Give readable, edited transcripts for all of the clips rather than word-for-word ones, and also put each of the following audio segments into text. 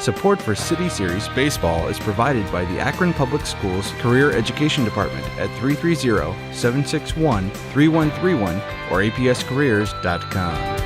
Support for City Series Baseball is provided by the Akron Public Schools Career Education Department at 330-761-3131 or apscareers.com.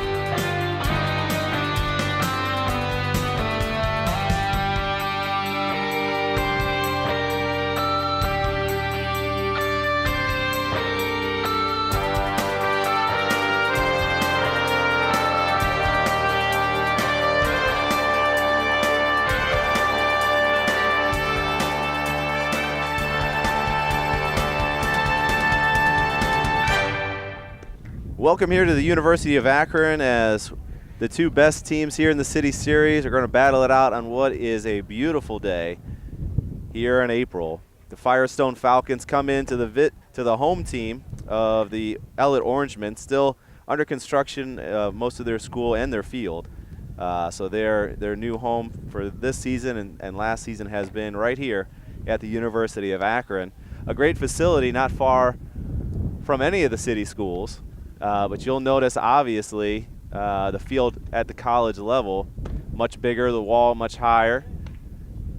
Welcome here to the University of Akron as the two best teams here in the City Series are going to battle it out on what is a beautiful day here in April. The Firestone Falcons come into the home team of the Ellet Orangemen, still under construction, most of their school and their field. So their new home for this season and last season has been right here at the University of Akron. A great facility not far from any of the city schools. But you'll notice, obviously, the field at the college level, much bigger, the wall much higher.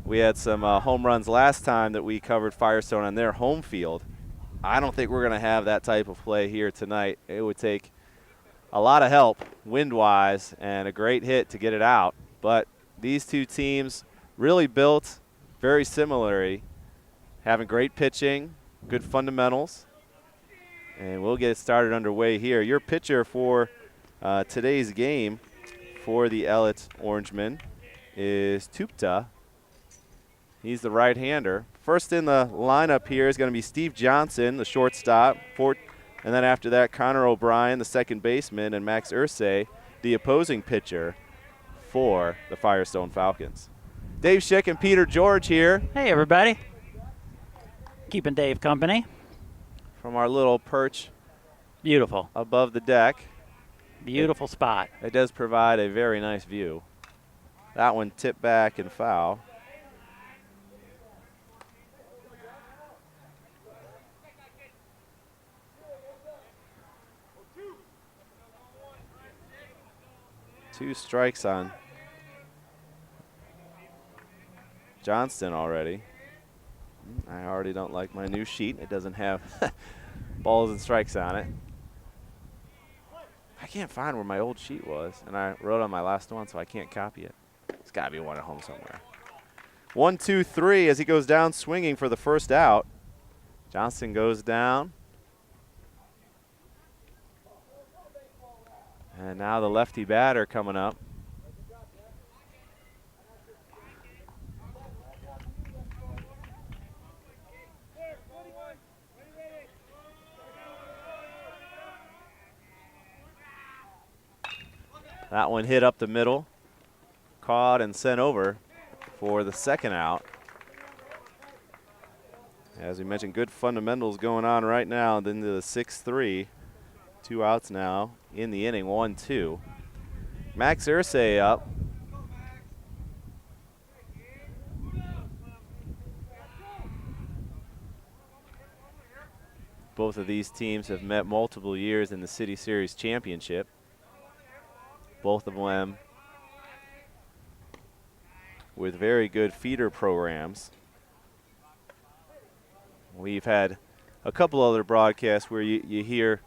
We had some home runs last time that we covered Firestone on their home field. I don't think we're going to have that type of play here tonight. It would take a lot of help wind-wise and a great hit to get it out. But these two teams really built very similarly, having great pitching, good fundamentals. And we'll get started underway here. Your pitcher for today's game for the Ellet Orangemen is Tupta. He's the right-hander. First in the lineup here is going to be Steve Johnson, the shortstop. And then after that, Connor O'Brien, the second baseman, and Max Ursay, the opposing pitcher for the Firestone Falcons. Dave Schick and Peter George here. Hey, everybody. Keeping Dave company. From our little perch beautiful above the deck. Beautiful spot. It does provide a very nice view. That one tipped back and foul. Two strikes on Johnston already. I already don't like my new sheet. It doesn't have balls and strikes on it. I can't find where my old sheet was, and I wrote on my last one, so I can't copy it. It's got to be one at home somewhere. 1-2-3 as he goes down swinging for the first out. Johnston goes down. And now the lefty batter coming up. That one hit up the middle, caught and sent over for the second out. As we mentioned, good fundamentals going on right now. Then to the 6-3, 2 outs now in the inning, 1-2. Max Ursay up. Both of these teams have met multiple years in the City Series Championship. Both of them with very good feeder programs. We've had a couple other broadcasts where you hear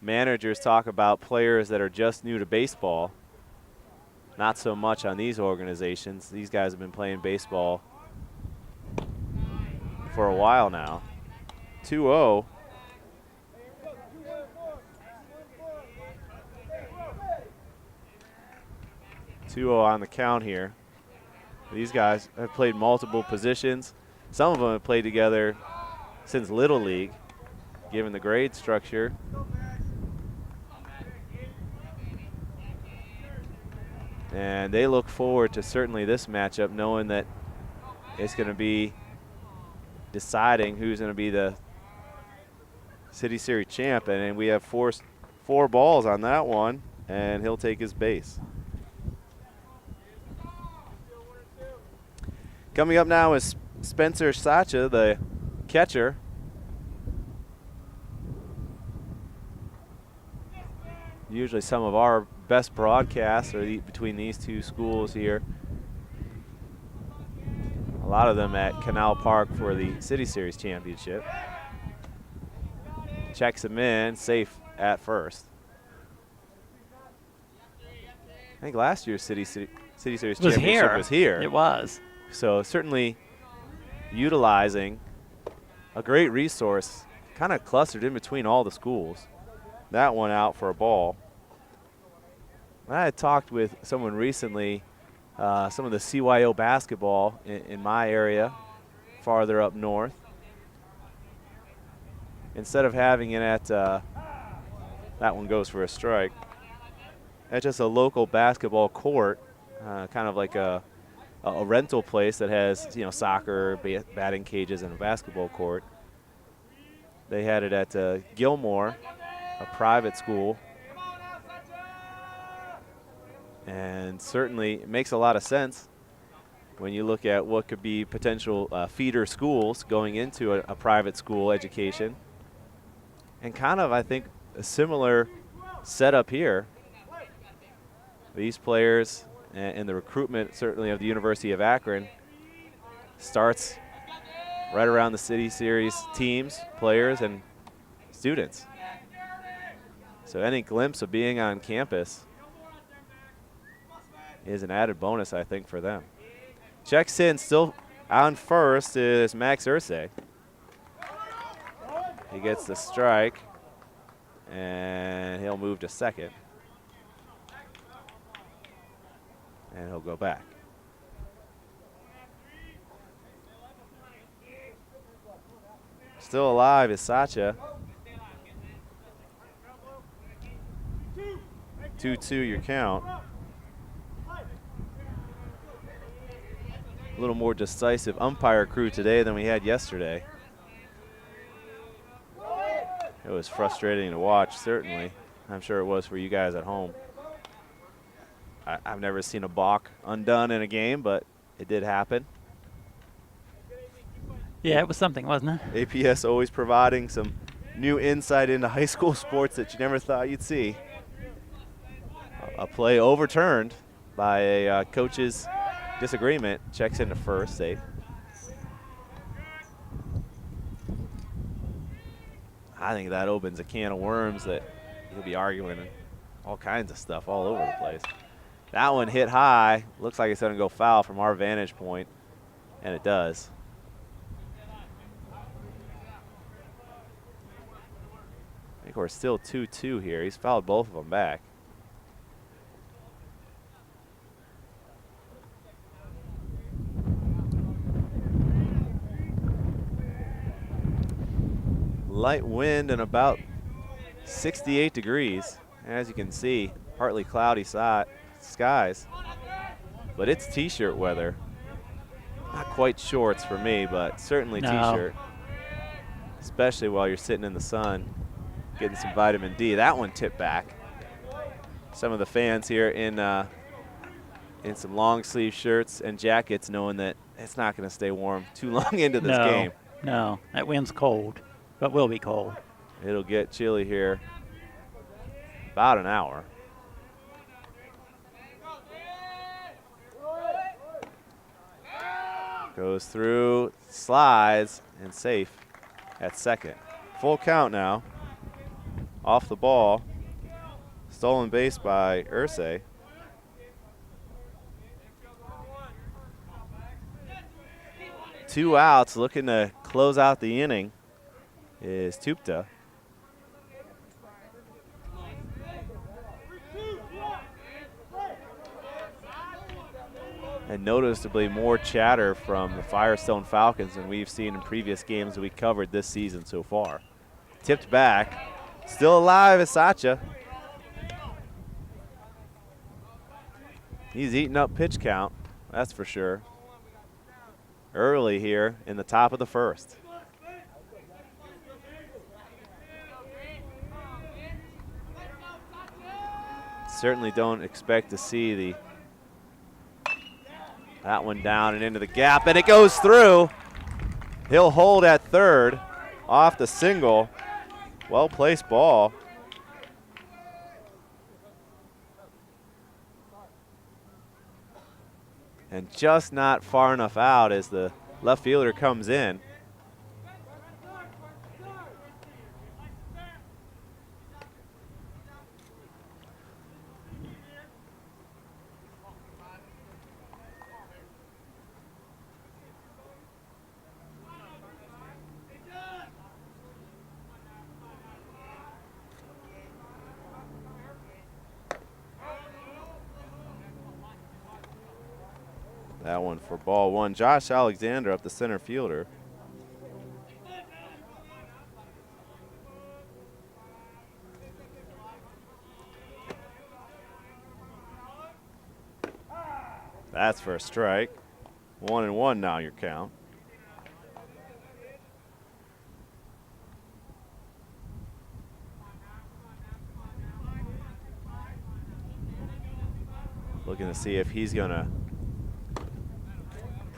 managers talk about players that are just new to baseball. Not so much on these organizations. These guys have been playing baseball for a while now. 2-0. 2-0 on the count here. These guys have played multiple positions. Some of them have played together since Little League, given the grade structure. And they look forward to certainly this matchup, knowing that it's going to be deciding who's going to be the City Series champ. And we have four balls on that one, and he'll take his base. Coming up now is Spencer Sacha, the catcher. Usually some of our best broadcasts are between these two schools here. A lot of them at Canal Park for the City Series championship. Checks him in, safe at first. I think last year's City Series championship was here. It was. So certainly utilizing a great resource, kind of clustered in between all the schools. That one out for a ball. I had talked with someone recently, some of the CYO basketball in my area, farther up north. Instead of having it at, that one goes for a strike, at just a local basketball court, kind of like a rental place that has, you know, soccer, batting cages, and a basketball court. They had it at Gilmore, a private school. And certainly it makes a lot of sense when you look at what could be potential feeder schools going into a private school education. And kind of, I think, a similar setup here. These players and the recruitment, certainly of the University of Akron, starts right around the City Series teams, players, and students. So any glimpse of being on campus is an added bonus, I think, for them. Checks in, still on first is Max Ursay. He gets the strike, and he'll move to second. And he'll go back. Still alive is Sacha. 2-2 your count. A little more decisive umpire crew today than we had yesterday. It was frustrating to watch, certainly. I'm sure it was for you guys at home. I've never seen a balk undone in a game, but it did happen. Yeah, it was something, wasn't it? APS always providing some new insight into high school sports that you never thought you'd see. A play overturned by a coach's disagreement. Checks into first, safe. I think that opens a can of worms that you'll be arguing all kinds of stuff all over the place. That one hit high. Looks like it's going to go foul from our vantage point, and it does. I think we're still 2-2 here. He's fouled both of them back. Light wind and about 68 degrees. As you can see, partly cloudy skies, but it's t-shirt weather. Not quite shorts for me, but certainly t-shirt, especially while you're sitting in the sun getting some vitamin D. That one tipped back. Some of the fans here in some long sleeve shirts and jackets, knowing that it's not going to stay warm too long into this game. No, that wind's cold, but will be cold. It'll get chilly here about an hour. Goes through, slides, and safe at second. Full count now. Off the ball. Stolen base by Ursay. Two outs, looking to close out the inning is Tupta. And noticeably more chatter from the Firestone Falcons than we've seen in previous games that we covered this season so far. Tipped back. Still alive is Sacha. He's eating up pitch count, that's for sure. Early here in the top of the first. Certainly don't expect to see that one down and into the gap, and it goes through. He'll hold at third off the single. Well-placed ball. and just not far enough out as the left fielder comes in. That one for ball one. Josh Alexander up the center fielder. That's for a strike. 1-1 now your count. Looking to see if he's going to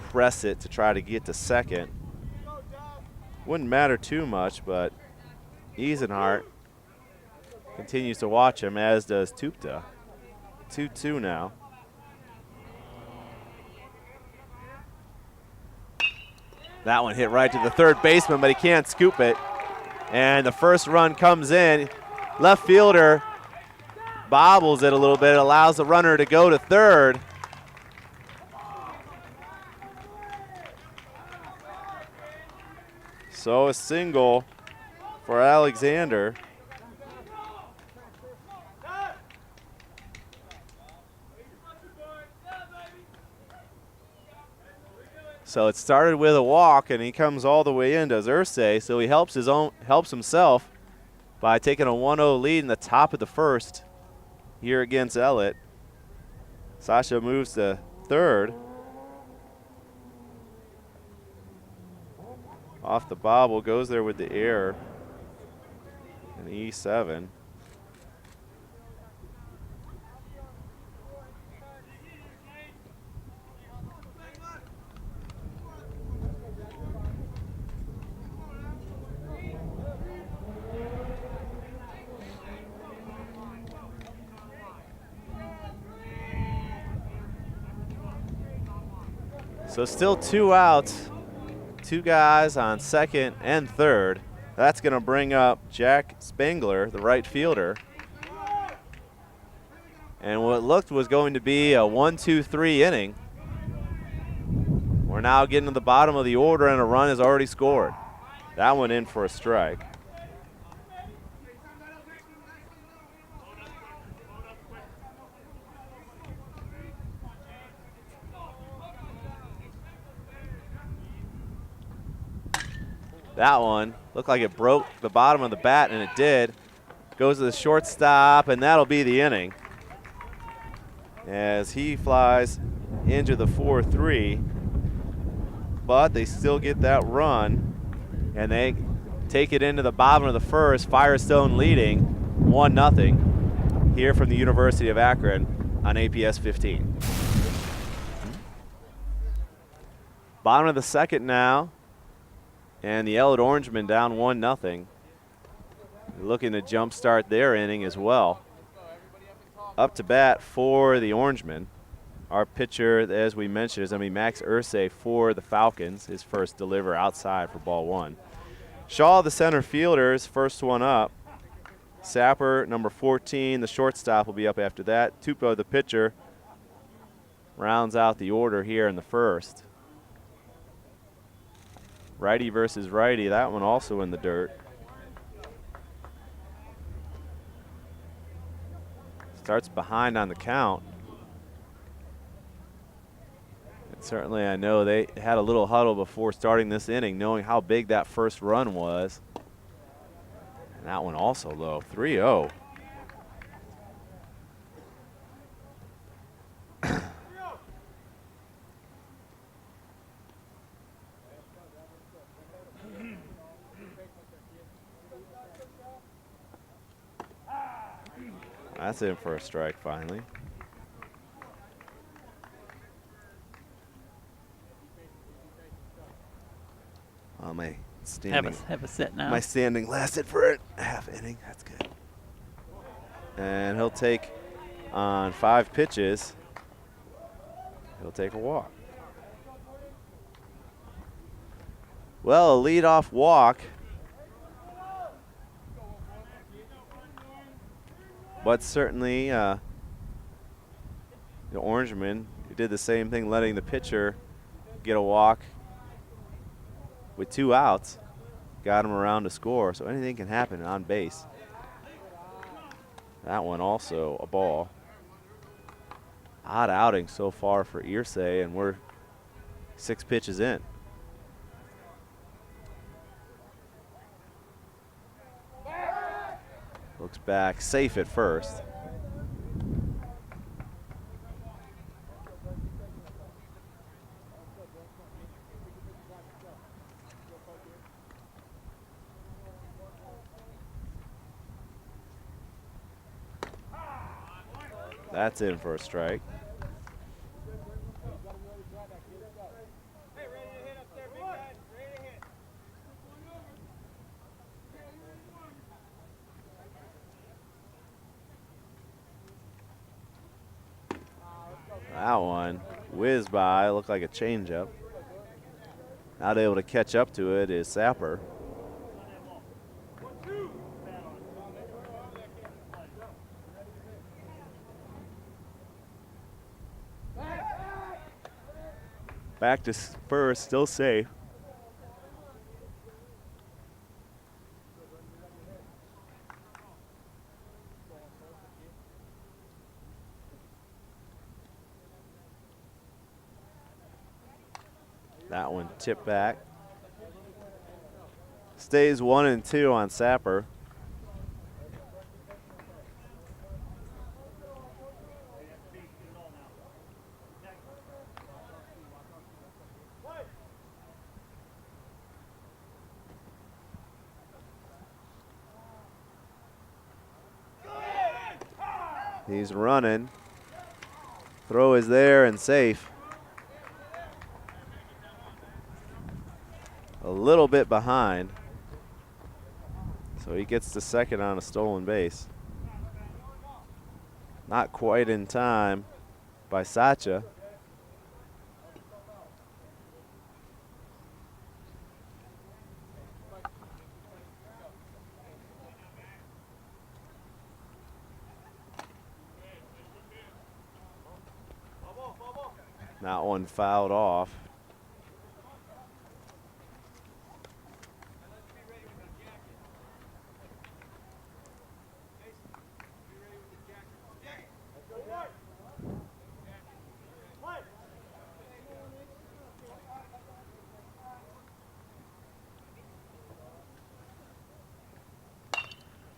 press it to try to get to second. Wouldn't matter too much, but Eisenhart continues to watch him, as does Tupta. 2-2 now. That one hit right to the third baseman, but he can't scoop it. And the first run comes in. Left fielder bobbles it a little bit, allows the runner to go to third. So a single for Alexander. So it started with a walk, and he comes all the way in, does Irsay. So he helps himself by taking a 1-0 lead in the top of the first here against Ellet. Sasha moves to third. Off the bobble, goes there with the error. An E7. So still 2 outs. 2 guys on second and third. That's going to bring up Jack Spangler, the right fielder. And what looked was going to be a 1-2-3 inning. We're now getting to the bottom of the order, and a run is already scored. That one in for a strike. That one looked like it broke the bottom of the bat, and it did. Goes to the shortstop, and that'll be the inning as he flies into the 4-3. But they still get that run, and they take it into the bottom of the first. Firestone leading 1-0 here from the University of Akron on APS 15. Bottom of the second now. And the Ellet Orangemen down 1-0. Looking to jumpstart their inning as well. Up to bat for the Orangemen. Our pitcher, as we mentioned, is going to be Max Irsay for the Falcons. His first deliver outside for ball one. Shaw, the center fielder, is first one up. Sapper, number 14, the shortstop, will be up after that. Tupou, the pitcher, rounds out the order here in the first. Righty versus righty, that one also in the dirt. Starts behind on the count. And certainly I know they had a little huddle before starting this inning, knowing how big that first run was. And that one also low, 3-0. That's in for a strike finally. Oh, my standing. Have a sit now. My standing lasted for a half inning. That's good. And he'll take on 5 pitches. He'll take a walk. Well, a leadoff walk. But certainly the Orangemen did the same thing, letting the pitcher get a walk with 2 outs. Got him around to score, so anything can happen on base. That one also a ball. Odd outing so far for Irsay, and we're 6 pitches in. Looks back, safe at first. That's in for a strike. That one whizzed by, looked like a changeup. Not able to catch up to it is Sapper. Back to first, still safe. That one tipped back. Stays 1-2 on Sapper. He's running. Throw is there and safe. A little bit behind. So he gets to second on a stolen base. Not quite in time by Sacha. That one fouled off.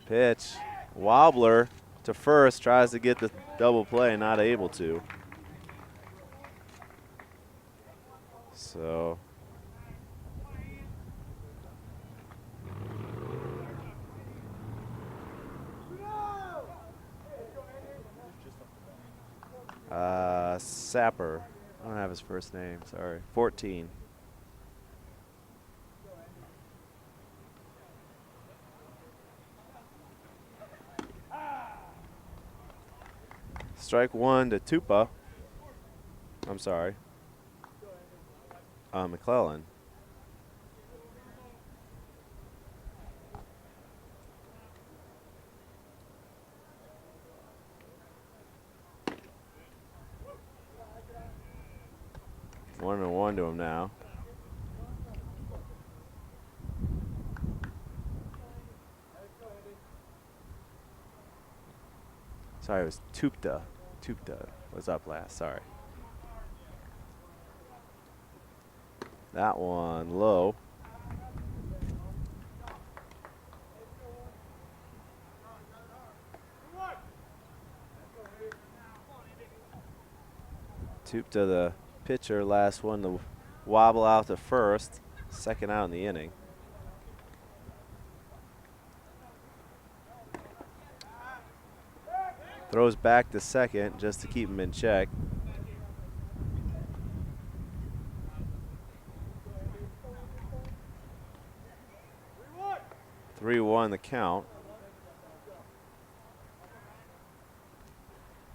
Pitch, wobbler to first, tries to get the double play, not able to. So Sapper, I don't have his first name, sorry, 14. Strike 1 to Tupa. I'm sorry. McClellan. One and one to him now. Sorry, it was Tupta. Tupta was up last, sorry. That one low. Tupta, the pitcher, last one to wobble out to first, second out in the inning. Throws back to second just to keep him in check. Three-one the count.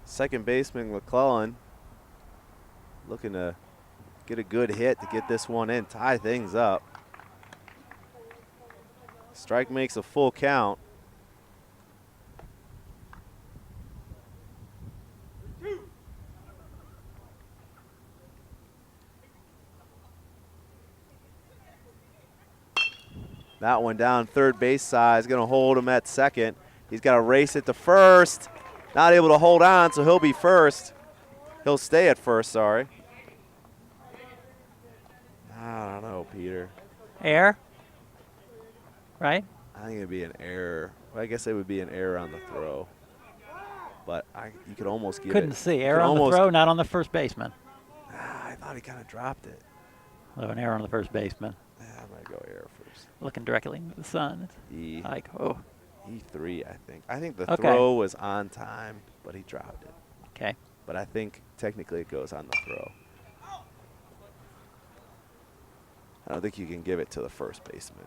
Second baseman McClellan looking to get a good hit to get this one in, tie things up. Strike makes a full count. That one down third base side is going to hold him at second. He's got to race it to first. Not able to hold on, so he'll be first. He'll stay at first, sorry. I don't know, Peter. Air, right? I think it'd be an error. Well, I guess it would be an error on the throw. But you could almost give Couldn't it. see. Error on the throw, not on the first baseman. I thought he kind of dropped it. Oh, an error on the first baseman. I'm going to go error first. Looking directly into the sun. Like, oh. E3, I think. I think the throw was on time, but he dropped it. Okay. But I think technically it goes on the throw. I don't think you can give it to the first baseman.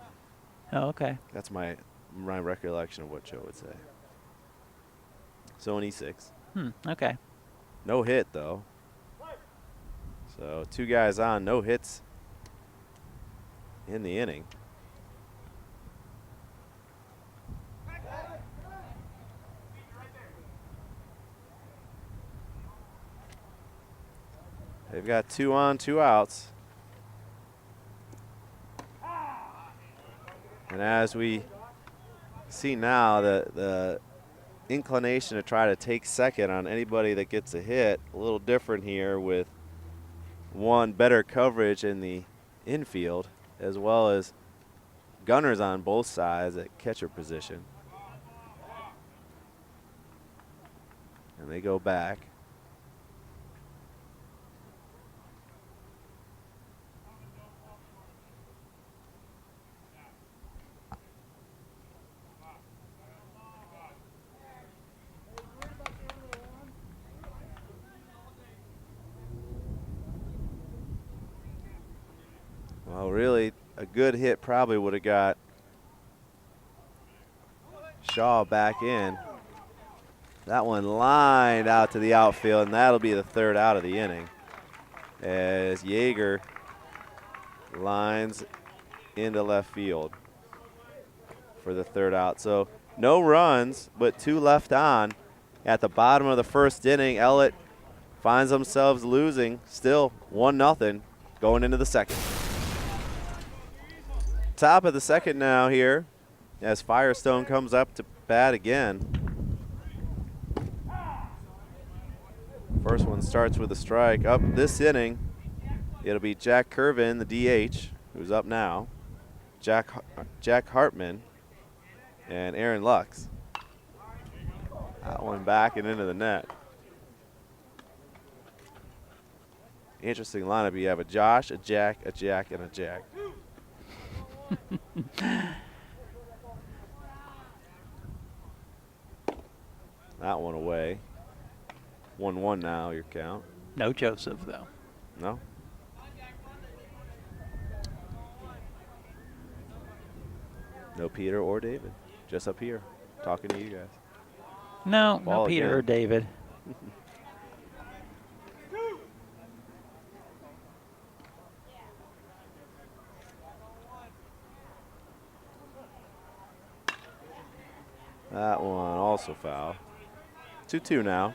Oh, okay. That's my recollection of what Joe would say. So an E6. Okay. No hit, though. So 2 guys on, no hits in the inning. They've got 2 on, 2 outs. And as we see now, the inclination to try to take second on anybody that gets a hit, a little different here with one, better coverage in the infield, as well as gunners on both sides at catcher position. And they go back. Well, really, a good hit probably would have got Shaw back in. That one lined out to the outfield, and that'll be the 3rd out of the inning as Yeager lines into left field for the 3rd out. So no runs, but 2 left on at the bottom of the 1st inning. Ellet finds themselves losing, still 1-0 going into the 2nd. Top of the 2nd now here as Firestone comes up to bat again. First one starts with a strike. Up this inning, it'll be Jack Curvin, the DH, who's up now, Jack Hartman, and Aaron Lux. That one back and into the net. Interesting lineup. You have a Josh, a Jack, and a Jack. That one away. 1-1 now, your count. No Joseph, though. No? No Peter or David. Just up here, talking to you guys. No, Ball no Peter again. or David. That one also foul. 2-2 now.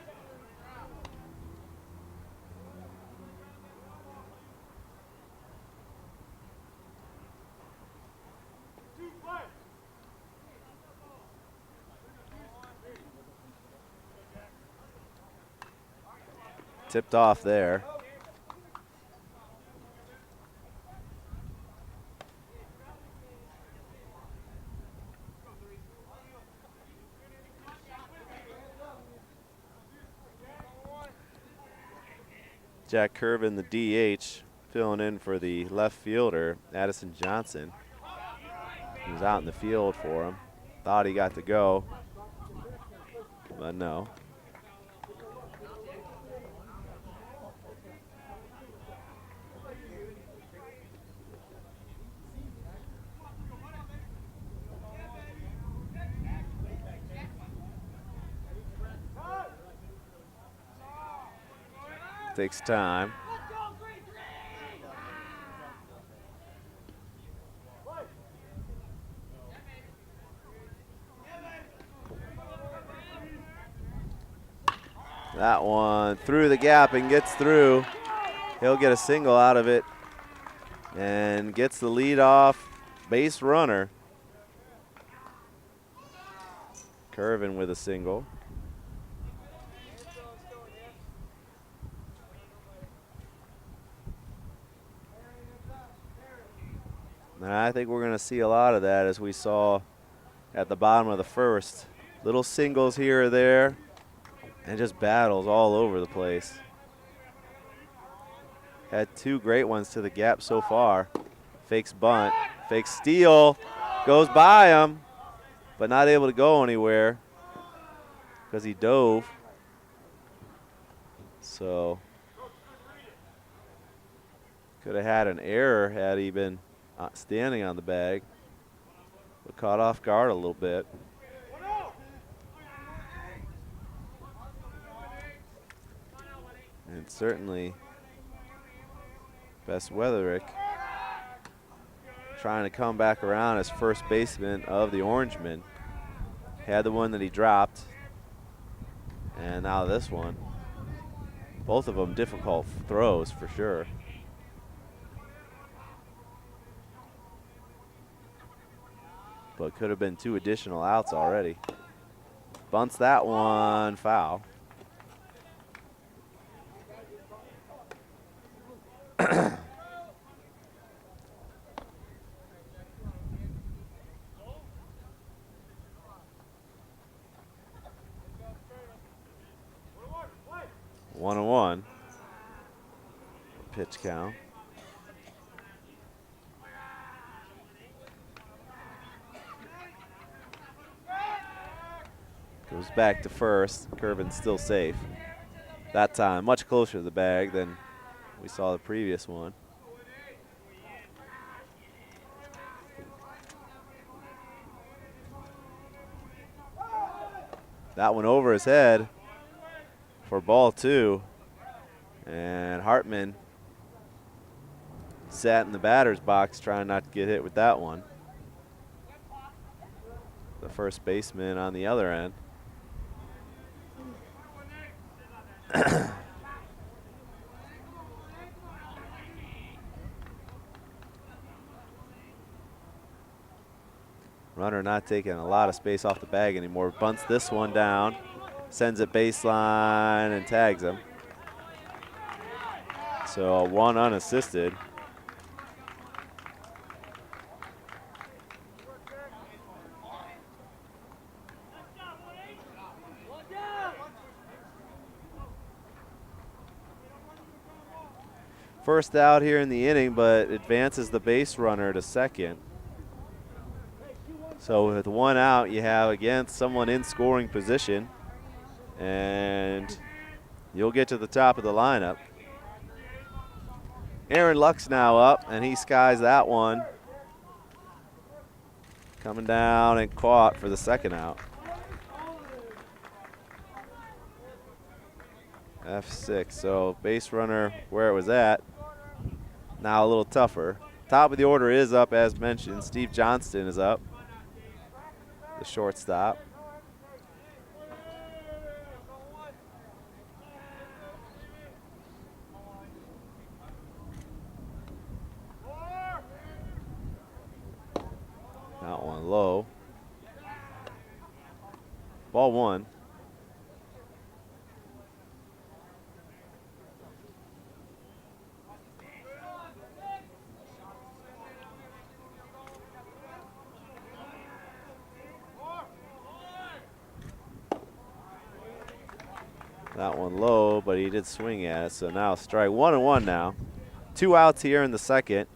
Tipped off there. Jack Curvin, the DH, filling in for the left fielder, Addison Johnson. He was out in the field for him. Thought he got to go, but no. Takes time. That one through the gap and gets through. He'll get a single out of it and gets the lead off base runner. Curvin with a single. And I think we're going to see a lot of that as we saw at the bottom of the first. Little singles here or there and just battles all over the place. Had two great ones to the gap so far. Fakes bunt, fakes steal, goes by him, but not able to go anywhere because he dove. So could have had an error had he been standing on the bag, but caught off guard a little bit. And certainly Bess Weatherick trying to come back around as first baseman of the Orangemen. Had the one that he dropped, and now this one. Both of them difficult throws for sure. But could have been two additional outs already. Bunts that one, foul. One and one. Pitch count. Goes back to first. Curvin's still safe. That time, much closer to the bag than we saw the previous one. That one over his head for ball two. And Hartman sat in the batter's box trying not to get hit with that one. The first baseman on the other end. Runner not taking a lot of space off the bag anymore. Bunts this one down, sends it baseline and tags him. So one unassisted. First out here in the inning, but advances the base runner to second. So with one out, you have, again, someone in scoring position, and you'll get to the top of the lineup. Aaron Luck's now up, and he skies that one. Coming down and caught for the second out. F6, so base runner where it was at. Now a little tougher. Top of the order is up, as mentioned. Steve Johnston is up, the shortstop. That one low. Ball one. That one low, but he did swing at it, so now strike. 1-1 now. 2 outs here in the second.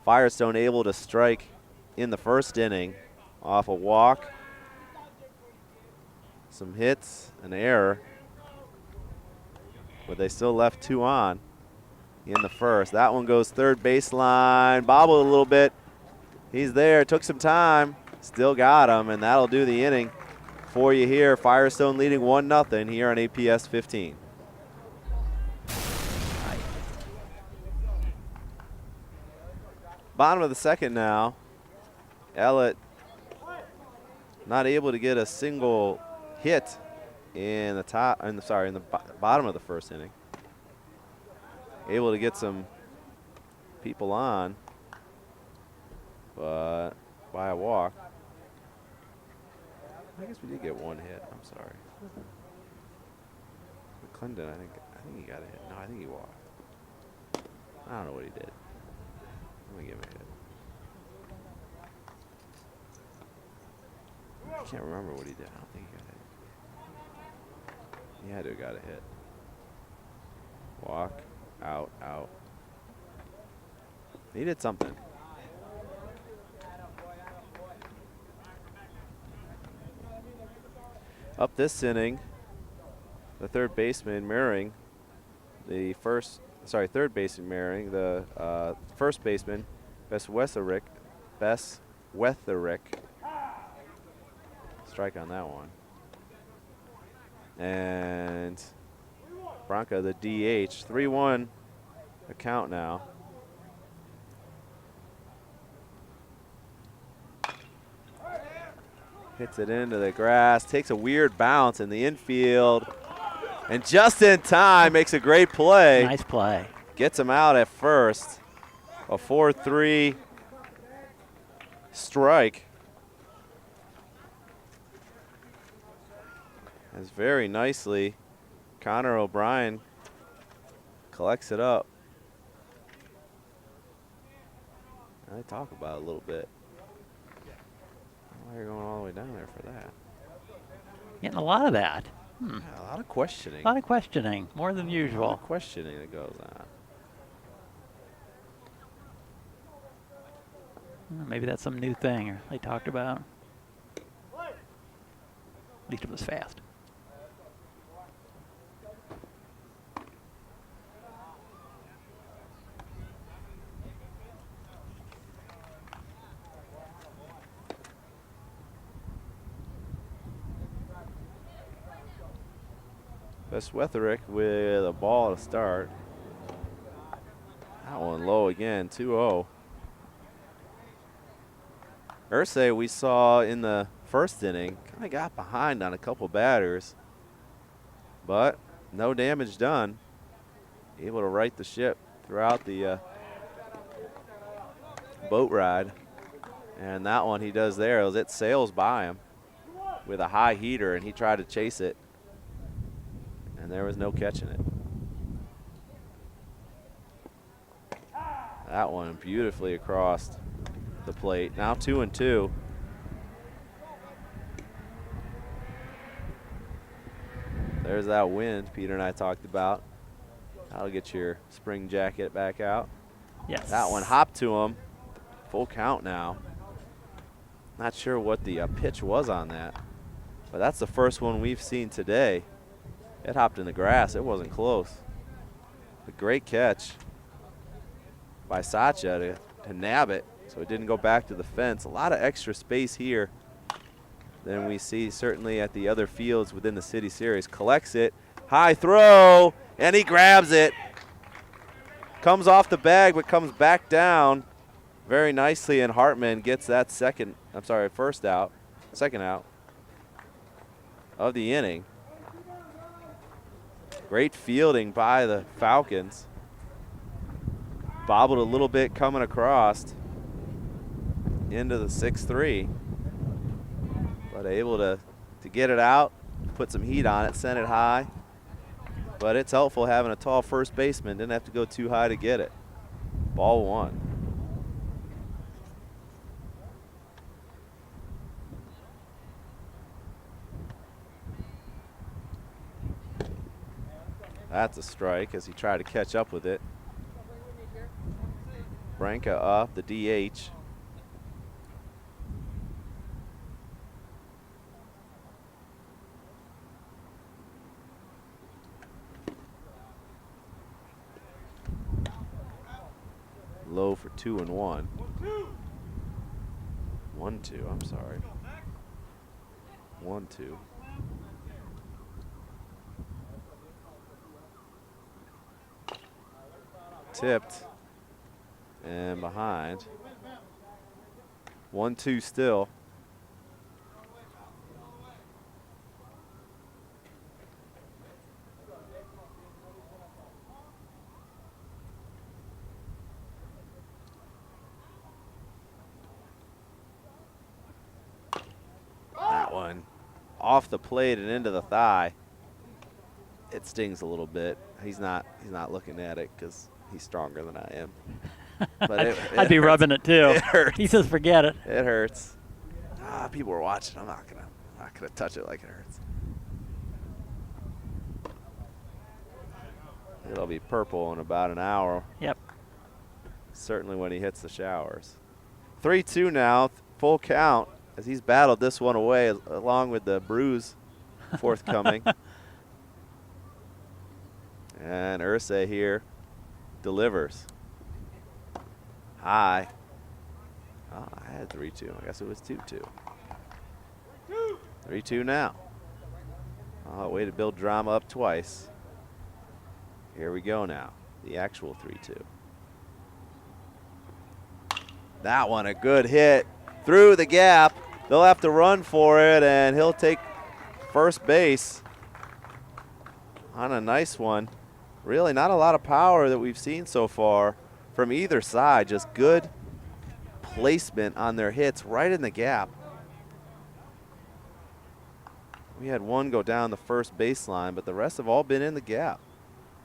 Firestone able to strike in the first inning off a walk, some hits, an error, but they still left 2 on in the first. That one goes third baseline, bobbled a little bit. He's there, took some time, still got him, and that'll do the inning for you here. Firestone leading 1-0 here on APS 15. Bottom of the second now. Ellet not able to get a single hit in the bottom of the first inning. Able to get some people on, but by a walk. I guess we did get one hit. I'm sorry. McClendon, I think he got a hit. No, I think he walked. I don't know what he did. Let me give him a hit. I can't remember what he did. I don't think he got a hit. He had to have got a hit. Walk, out, out. He did something. Up this inning, the third baseman mirroring the third baseman mirroring the first baseman, Bess Wetherick. Strike on that one. And Bronca, the DH, 3-1 account now. Hits it into the grass, takes a weird bounce in the infield, and just in time makes a great play. Nice play. Gets him out at first. A 4-3 strike. As very nicely, Connor O'Brien collects it up. I talk about it a little bit. Why are you going all the way down there for that? Getting a lot of that. Yeah, a lot of questioning. A lot of questioning, more than A lot usual. of questioning that goes on. Maybe that's some new thing they talked about. At least it was fast. Bess Wetherick with a ball to start. That one low again, 2-0. Irsay, we saw in the first inning, kind of got behind on a couple batters, but no damage done. Able to right the ship throughout the boat ride. And that one he does there, it sails by him with a high heater, and he tried to chase it. And there was no catching it. That one beautifully across the plate. Now 2-2. There's that wind Peter and I talked about. That'll get your spring jacket back out. Yes. That one hopped to him. Full count now. Not sure what the pitch was on that, but that's the first one we've seen today. It hopped in the grass. It wasn't close. A great catch by Sacha to nab it so it didn't go back to the fence. A lot of extra space here than we see certainly at the other fields within the City Series. Collects it. High throw, and he grabs it. Comes off the bag but comes back down very nicely, and Hartman gets that second out of the inning. Great fielding by the Falcons. Bobbled a little bit coming across into the 6-3. But able to get it out, put some heat on it, send it high. But it's helpful having a tall first baseman. Didn't have to go too high to get it. Ball one. That's a strike as he tried to catch up with it. Branca up, the DH. Low for 2-1. 1-2, I'm sorry. 1-2. Tipped and behind. 1-2 still. off the plate and into the thigh. It stings a little bit. He's not looking at it because he's stronger than I am. But I'd be rubbing it too. It hurts. He says, "Forget it." It hurts. People are watching. I'm not gonna touch it like it hurts. It'll be purple in about an hour. Yep. Certainly when he hits the showers. 3-2 now, full count, as he's battled this one away along with the bruise forthcoming. And Irsay here delivers. High. Oh, I had 3-2. I guess it was 2-2. 3-2 now. Oh, way to build drama up twice. Here we go now. The actual 3-2. That one, a good hit through the gap. They'll have to run for it, and he'll take first base on a nice one. Really not a lot of power that we've seen so far from either side. Just good placement on their hits right in the gap. We had one go down the first baseline, but the rest have all been in the gap.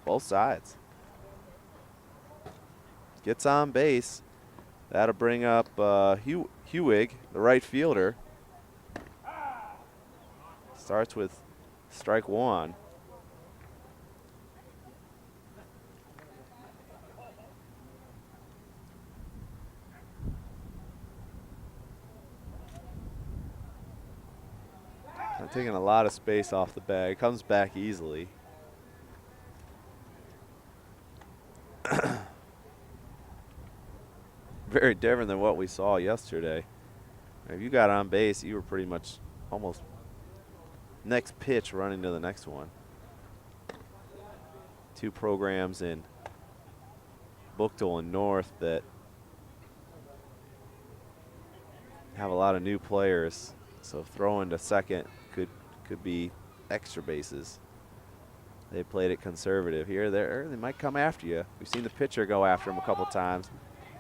Both sides. Gets on base. That'll bring up Hewig, the right fielder. Starts with strike one. Not taking a lot of space off the bag. Comes back easily. Very different than what we saw yesterday. If you got on base, you were pretty much almost next pitch running to the next one. Two programs in Buchtel and North that have a lot of new players, so throwing to second could be extra bases. They played it conservative. Here, there, they might come after you. We've seen the pitcher go after him a couple times.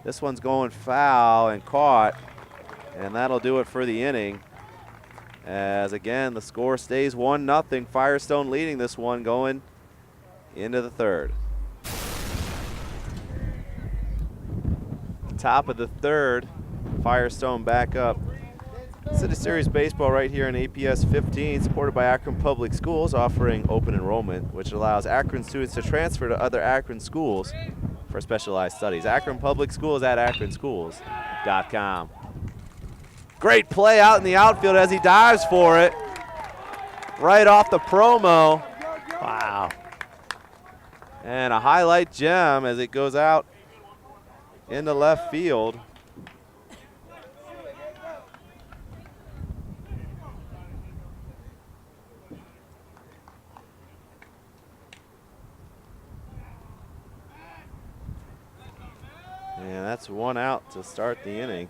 This one's going foul and caught, and that'll do it for the inning. As again, the score stays 1-0. Firestone leading this one going into the third. Top of the third, Firestone back up. City Series Baseball right here in APS 15, supported by Akron Public Schools, offering open enrollment, which allows Akron students to transfer to other Akron schools for specialized studies. Akron Public Schools at akronschools.com. Great play out in the outfield as he dives for it. Right off the promo. Wow. And a highlight gem as it goes out into left field. And that's one out to start the inning.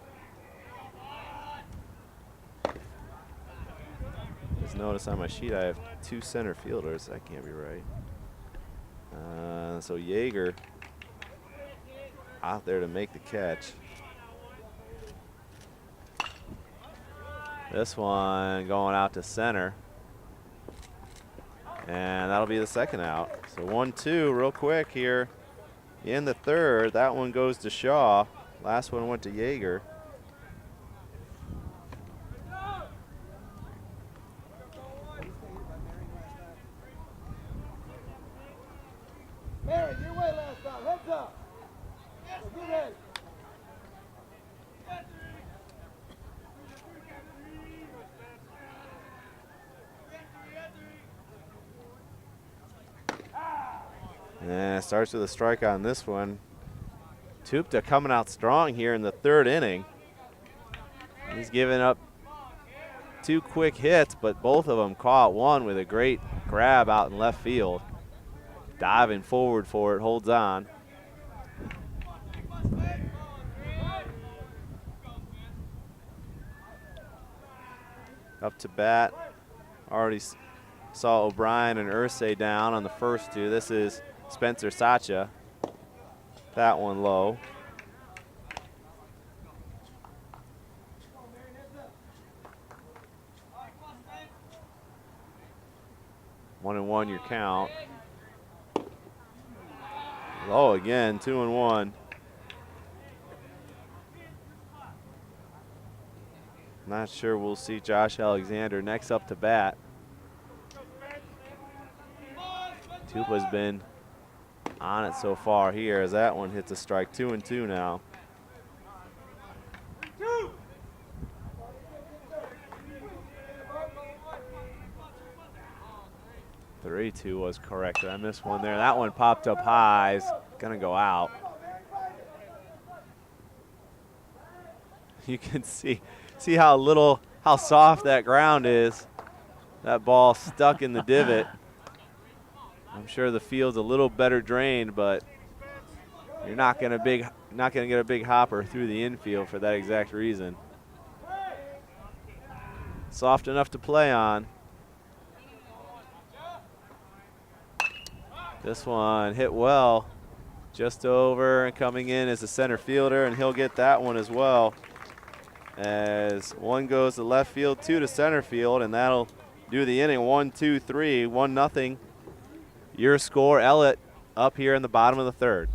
Just notice on my sheet I have two center fielders. That can't be right. So Yeager out there to make the catch. This one going out to center. And that'll be the second out. So 1-2 real quick here in the third. That one goes to Shaw. Last one went to Yeager. Mary, your way last time. Heads up. Get ready. And starts with a strike on this one. Tupta coming out strong here in the third inning. He's given up two quick hits, but both of them caught. One with a great grab out in left field. Diving forward for it, holds on. Up to bat. Already saw O'Brien and Irsay down on the first two. This is Spencer Sacha. That one low. 1-1 your count. Low again, 2-1. Not sure we'll see Josh Alexander next up to bat. Tupa's been on it so far here as that one hits a strike. 2-2 now. 3-2 was correct. I missed one there. That one popped up high. It's gonna go out. You can see how soft that ground is. That ball stuck in the divot. I'm sure the field's a little better drained, but you're not gonna get a big hopper through the infield for that exact reason. Soft enough to play on. This one hit well, just over, and coming in as a center fielder, and he'll get that one as well. As one goes to left field, 2 to center field, and that'll do the inning. 1-2-3, 1-0. Your score, Ellet, up here in the bottom of the third.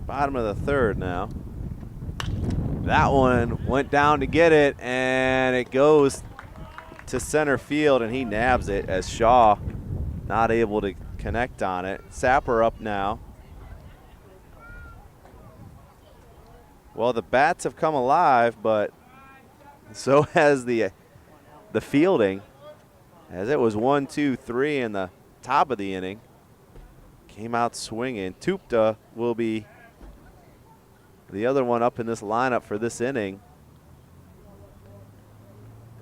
Bottom of the third now. That one went down to get it, and it goes to center field, and he nabs it as Shaw not able to connect on it. Sapper up now. Well, the bats have come alive, but so has the fielding, as it was 1-2-3 in the top of the inning. Came out swinging. Tupta will be the other one up in this lineup for this inning,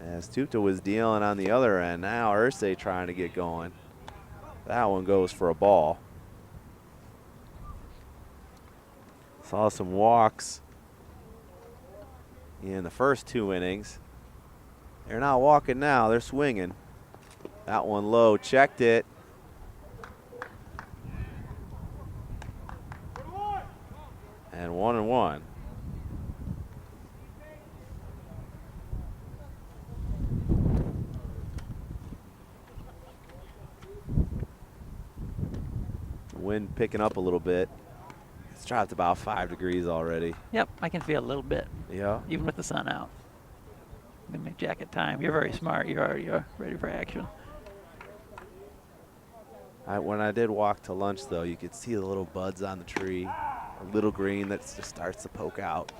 as Tupta was dealing on the other end. Now Irsay trying to get going. That one goes for a ball. Saw some walks in the first 2 innings. They're not walking now, they're swinging. That one low, checked it. And 1-1. Wind picking up a little bit. It's dropped about 5 degrees already. Yep, I can feel a little bit. Yeah. Even with the sun out. Give me jacket time. You're very smart. You're ready for action. When I did walk to lunch, though, you could see the little buds on the tree, a little green that just starts to poke out.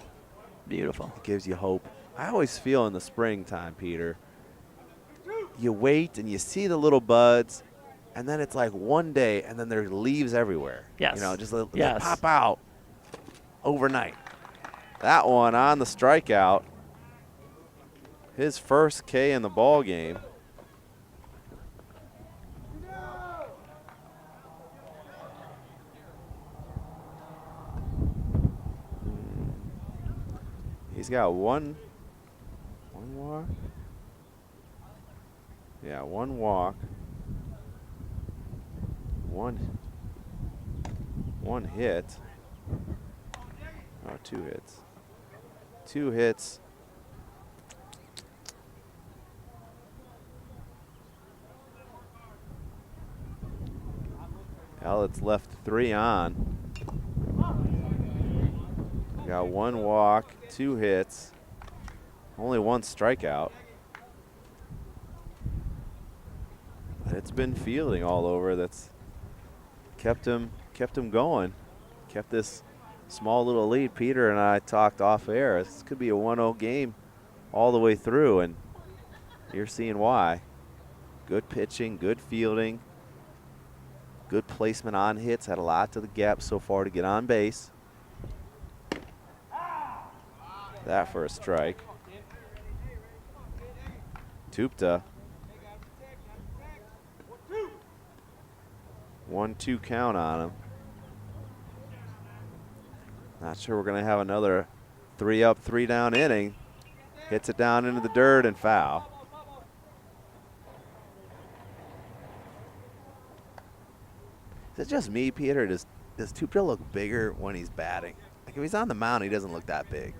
Beautiful. It gives you hope. I always feel in the springtime, Peter, you wait and you see the little buds, and then it's like one day, and then there's leaves everywhere. Yes. You know, just they Yes. pop out overnight. That one on the strikeout. His first K in the ball game. He's got one walk. Yeah, one walk. One hit. Oh, 2 hits. 2 hits. Ellet's left 3 on. Got 1 walk, 2 hits, only 1 strikeout. But it's been fielding all over that's kept him going. Kept this small little lead. Peter and I talked off air. This could be a 1-0 game all the way through, and you're seeing why. Good pitching, good fielding, good placement on hits. Had a lot to the gap so far to get on base. That for a strike. Tupta. 1-2 count on him. Not sure we're going to have another 3 up, 3 down inning. Hits it down into the dirt and foul. Is it just me, Peter? Does Tupta look bigger when he's batting? Like if he's on the mound, he doesn't look that big.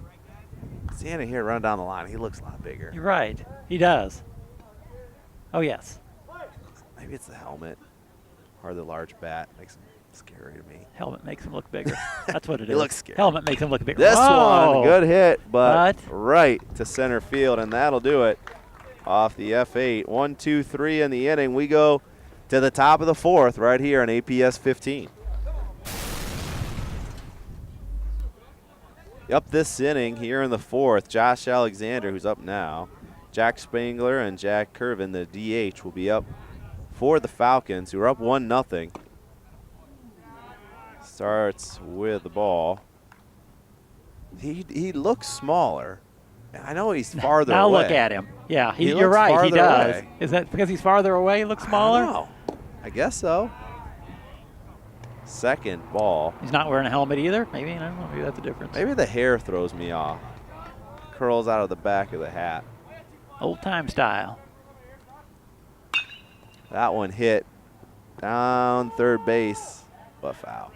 Standing here, running down the line, he looks a lot bigger. You're right. He does. Oh, yes. Maybe it's the helmet or the large bat. Makes him scary to me. Helmet makes him look bigger. That's what it He is. looks scary. Helmet makes him look bigger. This Whoa! one, good hit, but But- right to center field, and that'll do it off the F8. 1, 2, 3 in the inning. We go to the top of the fourth right here on APS 15. Up this inning here in the fourth, Josh Alexander, who's up now, Jack Spangler and Jack Curvin, the DH, will be up for the Falcons, who are up 1-0. Starts with the ball. He looks smaller. I know he's farther now away. look at him. Yeah, He you're looks right. He farther does. away. Is that because he's farther away? He looks smaller. I don't know. I guess so. Second ball. He's not wearing a helmet either. Maybe I don't know. Maybe that's the difference. Maybe the hair throws me off. Curls out of the back of the hat. Old time style. That one hit down third base, but foul.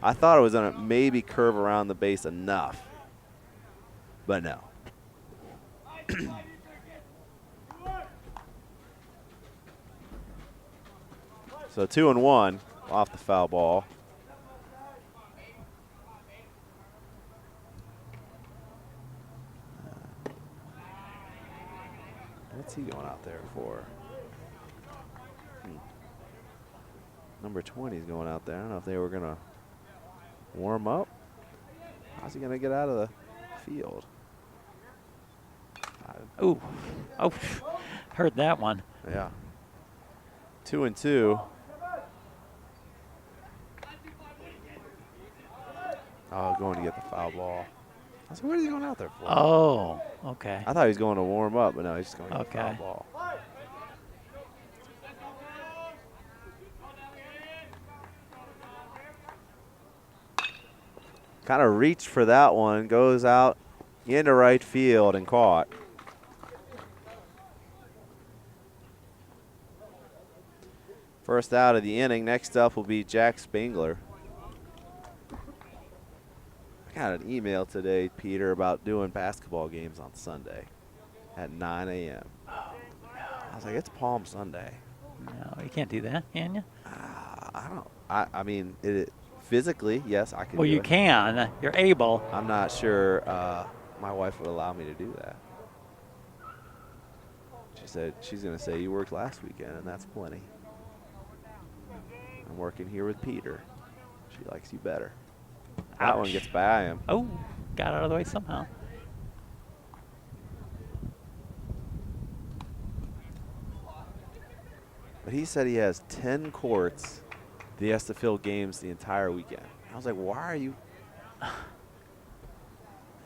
I thought it was going to maybe curve around the base enough, but no. So 2-1 off the foul ball. What's he going out there for? Number 20 is going out there. I don't know if they were going to warm up. How's he going to get out of the field? Ooh. Oh, heard that one. Yeah. 2-2. Oh, going to get the foul ball. I was like, what is he going out there for? Oh, okay. I thought he was going to warm up, but no, he's just going to get the foul Okay. ball. Kind of reached for that one, goes out into right field and caught. First out of the inning. Next up will be Jack Spangler. I got an email today, Peter, about doing basketball games on Sunday at 9 a.m. I was like, it's Palm Sunday. No, you can't do that, can you? I don't. I mean, physically, yes, I can. Well, do you it. can. You're able. I'm not sure my wife would allow me to do that. She said she's going to say you worked last weekend, and that's plenty. I'm working here with Peter. She likes you better. That one Ouch. gets by him. Oh, got out of the way somehow. But he said he has 10 courts that he has to fill games the entire weekend. I was like, why are you?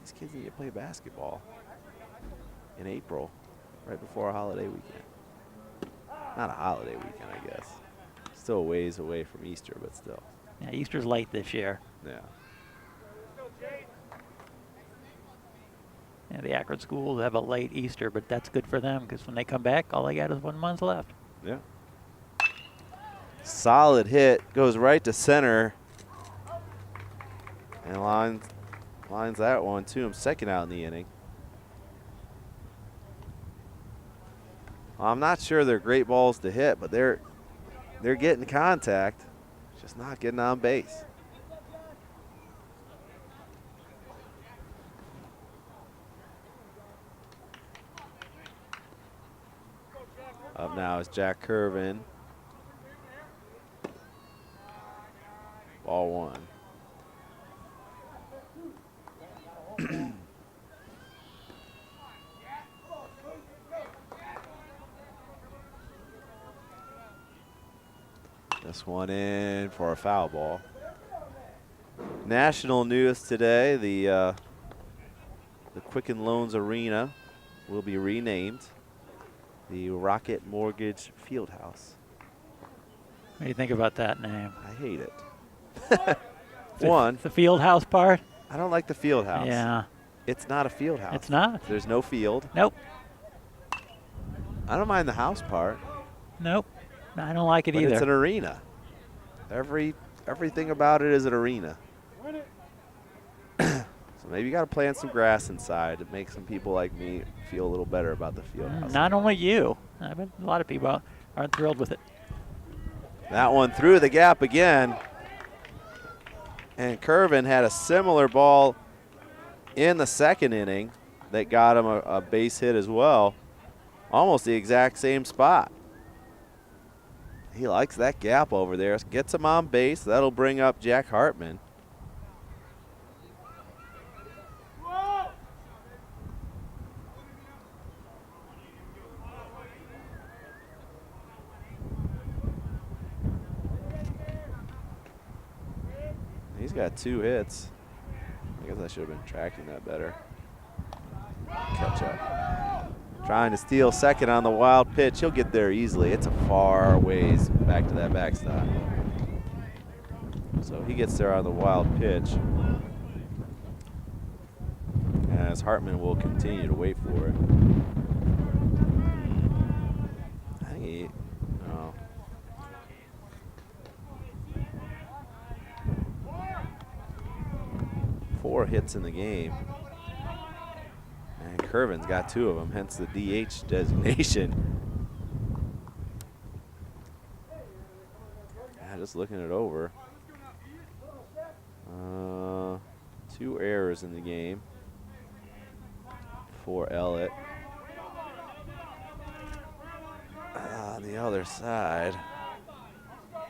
These kids need to play basketball in April, right before a holiday weekend. Not a holiday weekend, I guess. Still a ways away from Easter, but still. Yeah, Easter's late this year. Yeah. Yeah, the Akron schools have a late Easter, but that's good for them because when they come back, all they got is 1 month left. Yeah. Solid hit. Goes right to center. And lines that one to him. Second out in the inning. Well, I'm not sure they're great balls to hit, but they're getting contact. Just not getting on base. Up now is Jack Curvin. Ball one. This one in for a foul ball. National news today, the Quicken Loans Arena will be renamed the Rocket Mortgage Fieldhouse. What do you think about that name? I hate it. One, The field house part? I don't like the field house. Yeah. It's not a field house. It's not? There's no field. Nope. I don't mind the house part. Nope. No, I don't like it But either. it's an arena. Everything about it is an arena. So Maybe you got to plant some grass inside to make some people like me feel a little better about the field house. Not only you. I bet a lot of people aren't thrilled with it. That one through the gap again. And Curvin had a similar ball in the second inning that got him a base hit as well. Almost the exact same spot. He likes that gap over there. Gets him on base. That'll bring up Jack Hartman. He's got 2 hits. I guess I should have been tracking that better. Catch up. Trying to steal second on the wild pitch. He'll get there easily. It's a far ways back to that backstop. So he gets there on the wild pitch. As Hartman will continue to wait for it. I think he, no. 4 hits in the game. And Curvin's got 2 of them, hence the DH designation. Yeah, just looking it over. 2 errors in the game for Ellet. On the other side, I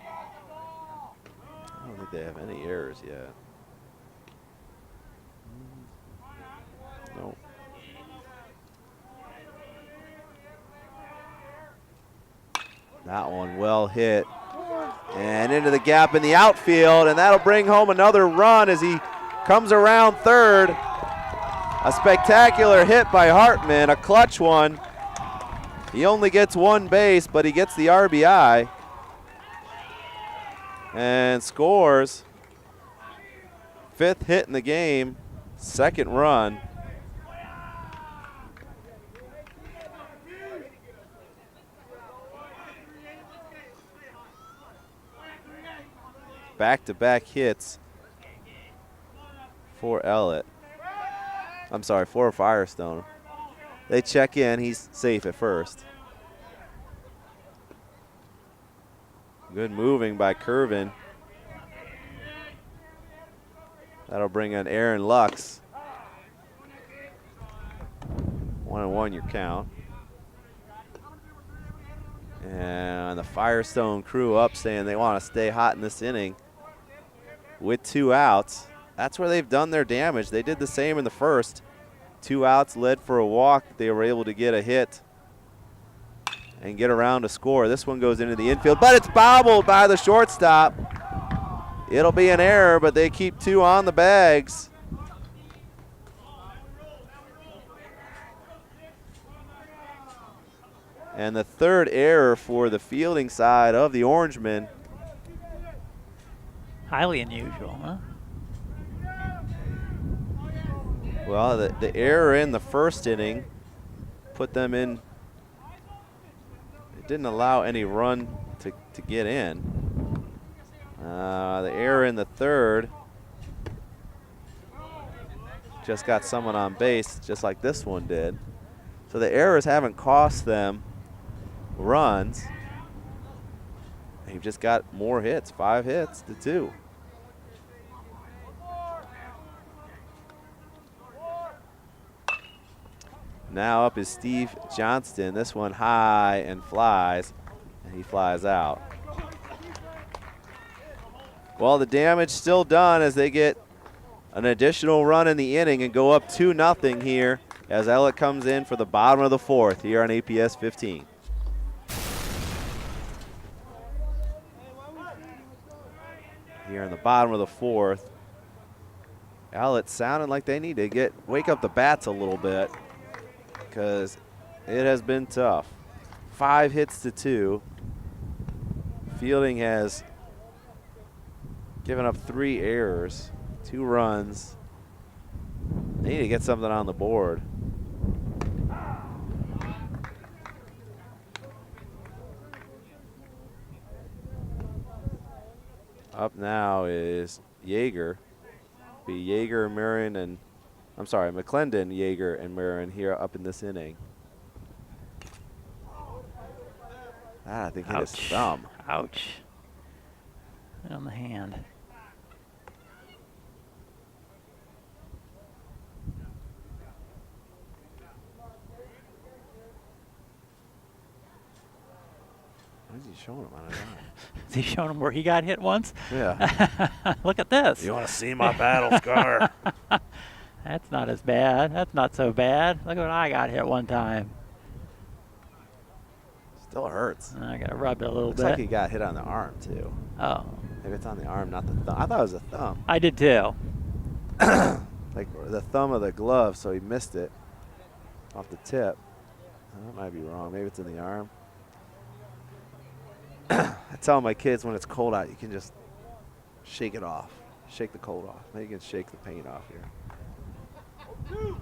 don't think they have any errors yet. Nope. That one well hit. And into the gap in the outfield, and that'll bring home another run as he comes around third. A spectacular hit by Hartman, a clutch one. He only gets 1 base, but he gets the RBI. And scores. 5th hit in the game, 2nd run. Back-to-back hits for Ellet. I'm sorry, for Firestone. They check in. He's safe at first. Good moving by Curvin. That'll bring in Aaron Lux. 1-1 your count. And the Firestone crew up saying they want to stay hot in this inning with 2 outs. That's where they've done their damage. They did the same in the first. 2 outs led for a walk. They were able to get a hit and get around to score. This one goes into the infield, but it's bobbled by the shortstop. It'll be an error, but they keep 2 on the bags. And the 3rd error for the fielding side of the Orangemen. Highly unusual, huh? Well, the error in the first inning put them in. It didn't allow any run to get in. The error in the 3rd just got someone on base, just like this one did. So the errors haven't cost them runs. They've just got more hits, 5 hits to 2. Now up is Steve Johnston. This one high and flies, and he flies out. Well, the damage still done as they get an additional run in the inning and go up 2-0 here as Ellet comes in for the bottom of the 4th here on APS 15. Here in the bottom of the 4th, Ellet sounding like they need to wake up the bats a little bit because it has been tough. 5 hits to 2. Fielding has given up 3 errors, 2 runs. They need to get something on the board. Up now is Yeager. Be Yeager, Marion, and I'm sorry, McClendon, Yeager, and Marin here up in this inning. That, I think, hit his thumb. Ouch. Right on the hand. What is he showing him on his arm? Is he showing him where he got hit once? Yeah. Look at this. You want to see my battle scar? That's not as bad. That's not so bad. Look what I got hit one time. Still hurts. I got to rub it a little Looks bit. like he got hit on the arm, too. Oh. Maybe it's on the arm, not the thumb. I thought it was a thumb. I did too. Like the thumb of the glove, so he missed it off the tip. That might be wrong. Maybe it's in the arm. I tell my kids when it's cold out, you can just shake it off. Shake the cold off. Maybe you can shake the pain off here.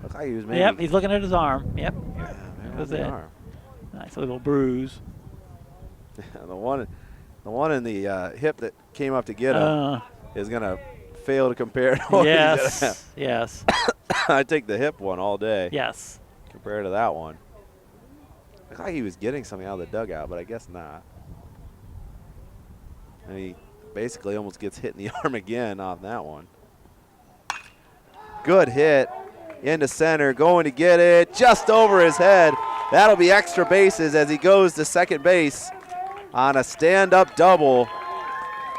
Look like he was maybe. Yep, he's looking at his arm. Yep. Yeah, maybe That was the it. arm. Nice little bruise. The one in the hip that came up to get him is gonna fail to compare to what he's gonna have. Yes. Yes. I take the hip one all day. Yes. Compared to that one. Looked like he was getting something out of the dugout, but I guess not. And he basically almost gets hit in the arm again off that one. Good hit into center, going to get it just over his head. That'll be extra bases as he goes to second base on a stand-up double.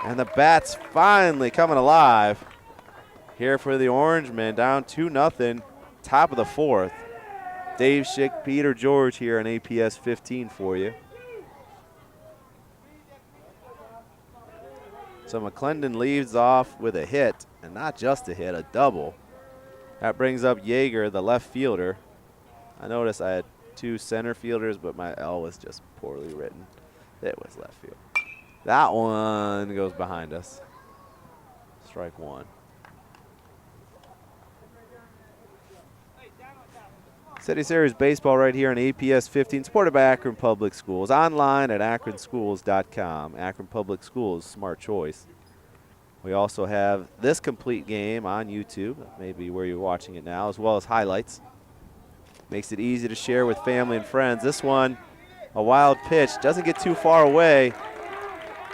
And the bat's finally coming alive here for the Orangemen, down 2-0, top of the fourth. Dave Schick, Peter George here on APS 15 for you. So McClendon leads off with a hit, and not just a hit, a double. That brings up Yeager, the left fielder. I noticed I had two center fielders, but my L was just poorly written. It was left field. That one goes behind us. Strike one. City Series Baseball right here on APS 15, supported by Akron Public Schools. Online at akronschools.com. Akron Public Schools, smart choice. We also have this complete game on YouTube, maybe where you're watching it now, as well as highlights. Makes it easy to share with family and friends. This one, a wild pitch, doesn't get too far away,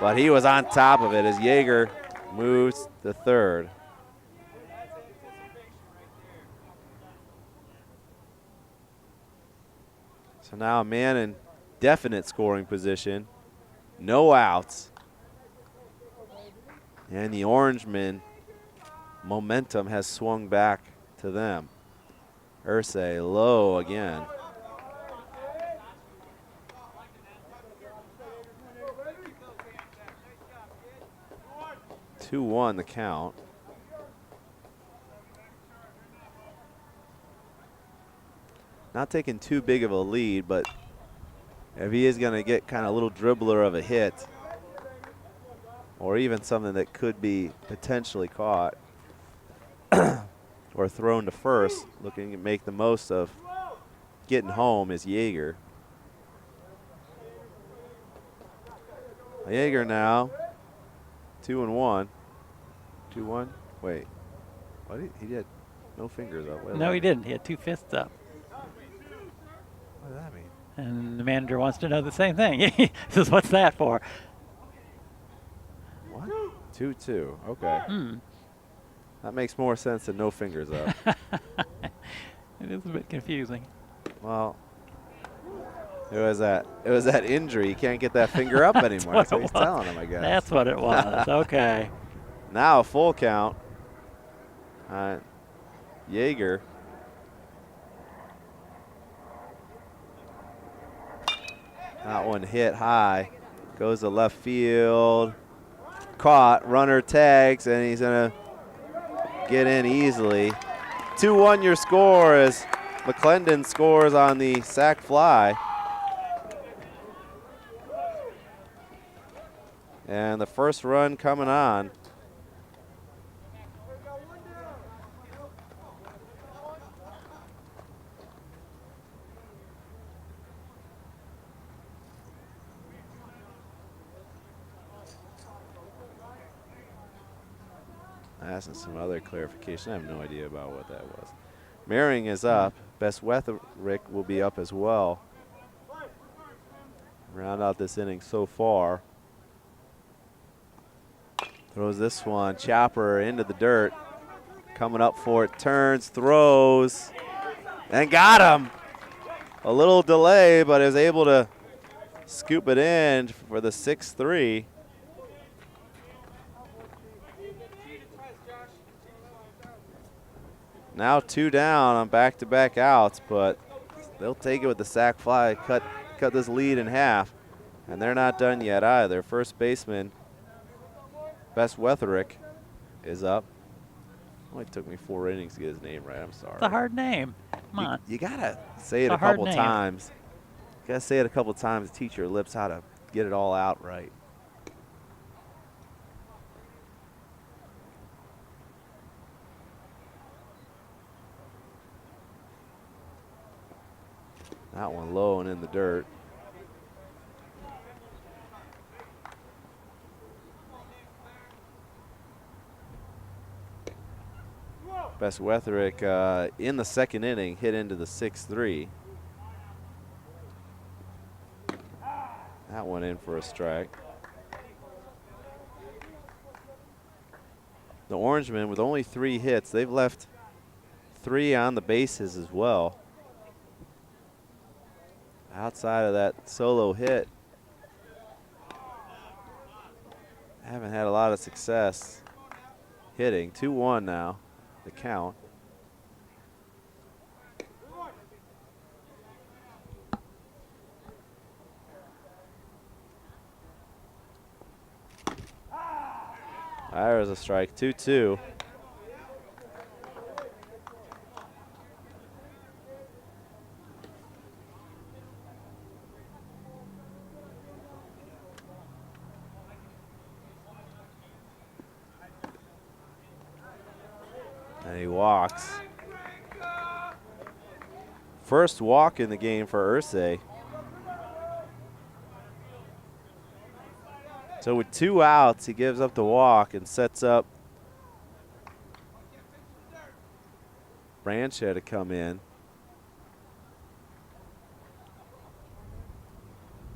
but he was on top of it as Yeager moves to third. So now a man in definite scoring position, no outs. And the Orangemen momentum has swung back to them. Irsay low again. 2-1 the count. Not taking too big of a lead, but if he is going to get kind of a little dribbler of a hit, or even something that could be potentially caught or thrown to first, looking to make the most of getting home is Yeager. Yeager now, 2-1. 2-1. Wait, what? He had no fingers up. No, he didn't. He had two fists up. What does that mean? And the manager wants to know the same thing. He says, what's that for? What? 2-2. Okay. That makes more sense than no fingers up. It is a bit confusing. Well, it was that injury. He can't get that finger up anymore. That's what he's telling him, I guess. That's what it was. Okay. Now a full count. Yeager. That one hit high. Goes to left field. Caught. Runner tags, and he's going to get in easily. 2-1 your score as McClendon scores on the sac fly. And the first run coming on. Asking some other clarification. I have no idea about what that was. Merring is up. Best Wetherick will be up as well. Round out this inning so far. Throws this one. Chopper into the dirt. Coming up for it. Turns, throws, and got him. A little delay, but is able to scoop it in for the 6-3. Now 2 down on back-to-back outs, but they'll take it with the sac fly, cut this lead in half. And they're not done yet either. First baseman, Best Wetherick, is up. Only took me 4 innings to get his name right. I'm sorry. It's a hard name. Come on. You gotta say it a couple times. You gotta say it a couple times to teach your lips how to get it all out right. That one low and in the dirt. Best Wetherick in the second inning hit into the 6-3. That one in for a strike. The Orangemen with only 3 hits, they've left 3 on the bases as well. Outside of that solo hit, haven't had a lot of success hitting. 2-1 now, the count. There's a strike, 2-2. And he walks. First walk in the game for Irsay. So with 2 outs, he gives up the walk and sets up Brancha to come in.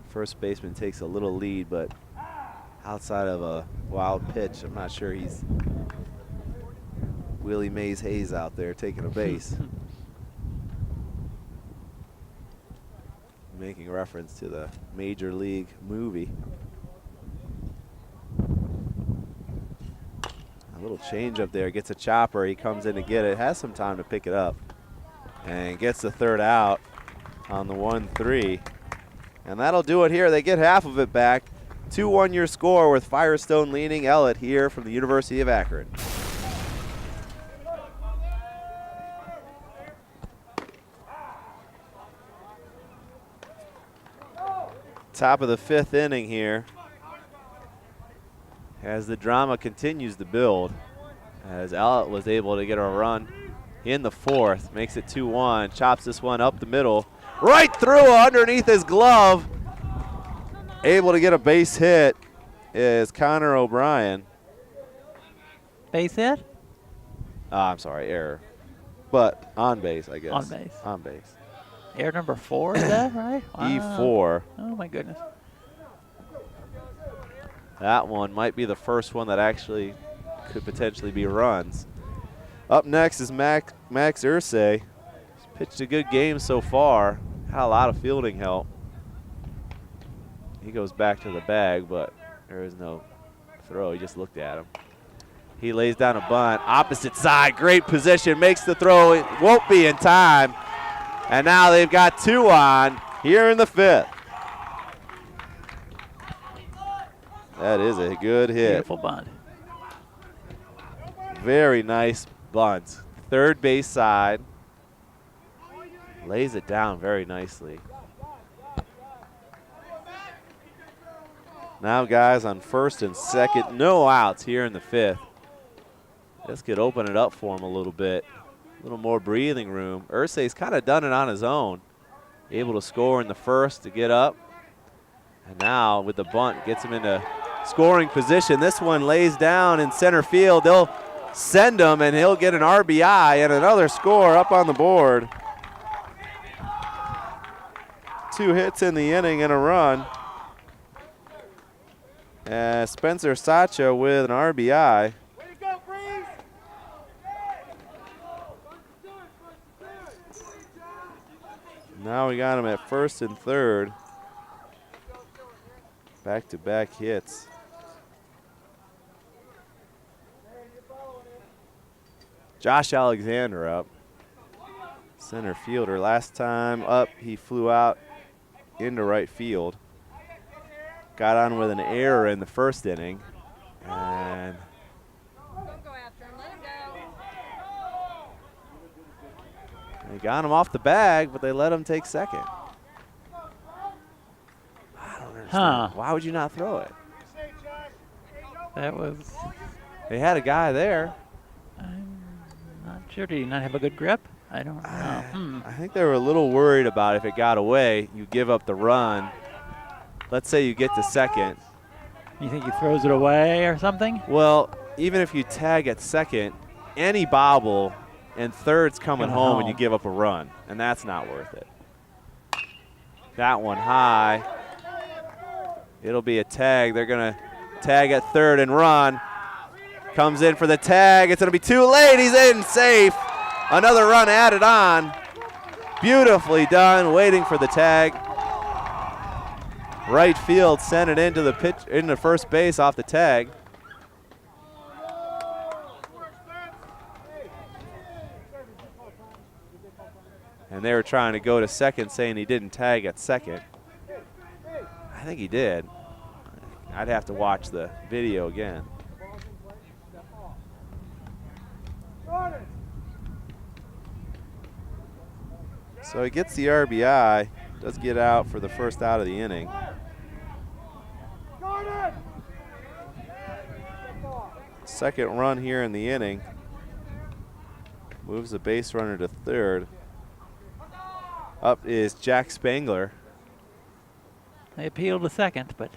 First baseman takes a little lead, but outside of a wild pitch, I'm not sure he's Willie Mays Hayes out there taking a base. Making reference to the Major League movie. A little change up there, gets a chopper, he comes in to get it, has some time to pick it up, and gets the 3rd out on the 1-3. And that'll do it here. They get half of it back. 2-1 your score with Firestone leading Ellet here from the University of Akron. Top of the 5th inning here as the drama continues to build, as Ellet was able to get a run in the 4th, makes it 2-1, chops this one up the middle, right through underneath his glove. Able to get a base hit is Connor O'Brien. Base hit? I'm sorry, error. But on base, I guess. On base. On base. Air number 4, is that right? Wow. E4. Oh, my goodness. That one might be the first one that actually could potentially be runs. Up next is Max Irsay. He's pitched a good game so far. Had a lot of fielding help. He goes back to the bag, but there is no throw. He just looked at him. He lays down a bunt. Opposite side, great position, makes the throw. It won't be in time. And now they've got 2 on here in the 5th. That is a good hit. Beautiful bunt. Very nice bunt. 3rd base side. Lays it down very nicely. Now guys on 1st and 2nd. No outs here in the 5th. This could open it up for him a little bit. A little more breathing room. Irsay's kind of done it on his own. Able to score in the 1st to get up. And now with the bunt, gets him into scoring position. This one lays down in center field. They'll send him, and he'll get an RBI and another score up on the board. 2 hits in the inning and a run. Spencer Sacha with an RBI. Now we got him at first and third. Back-to-back hits. Josh Alexander up. Center fielder. Last time up, he flew out into right field. Got on with an error in the first inning. And Don't go after him. Let him go. they got him off the bag, but they let him take second. I don't understand. Huh. Why would you not throw it? That was, They had a guy there. I'm not sure. Did he not have a good grip? I don't know. I think they were a little worried about if it got away, you give up the run. Let's say you get to second. You think he throws it away or something? Well, even if you tag at second, any bobble and third's coming home and you give up a run, and that's not worth it. That one high. It'll be a tag. They're going to tag at third and run. Comes in for the tag. It's going to be too late. He's in safe. Another run added on. Beautifully done, waiting for the tag. Right field sent it into the pitch, into first base off the tag. And they were trying to go to second, saying he didn't tag at second. I think he did. I'd have to watch the video again. So he gets the RBI, does get out for the first out of the inning. Second run here in the inning. Moves the base runner to third. Up is Jack Spangler. They appealed to second, but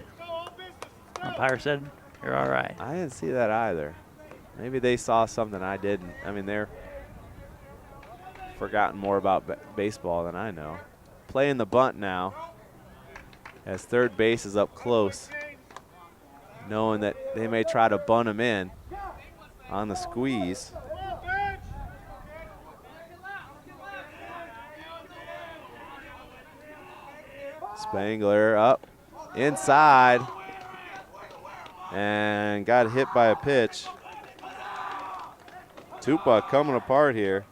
umpire said you're all right. I didn't see that either. Maybe they saw something I didn't. I mean, they're forgotten more about baseball than I know. Playing the bunt now as third base is up close, knowing that they may try to bunt him in on the squeeze. Spangler up inside and got hit by a pitch. Tupa coming apart here.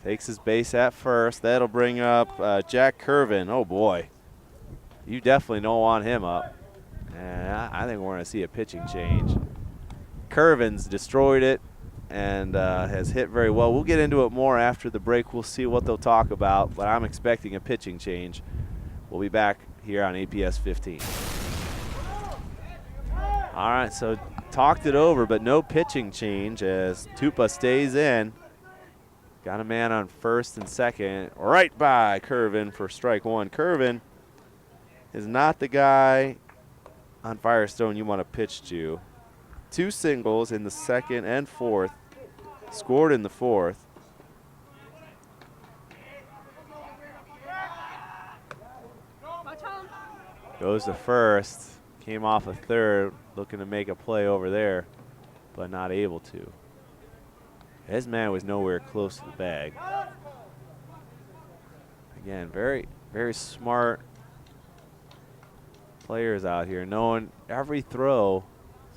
Takes his base at first. That'll bring up Jack Curvin. Oh boy, you definitely don't want him up. And I think we're going to see a pitching change. Curvin's destroyed it and has hit very well. We'll get into it more after the break. We'll see what they'll talk about, but I'm expecting a pitching change. We'll be back here on APS 15. All right, so talked it over, but no pitching change as Tupa stays in. Got a man on first and second, right by Curvin for strike one. Curvin is not the guy on Firestone you want to pitch to. 2 singles in the second and fourth, scored in the fourth. Goes to first, came off a third, looking to make a play over there, but not able to. His man was nowhere close to the bag. Again, very, very smart players out here, knowing every throw,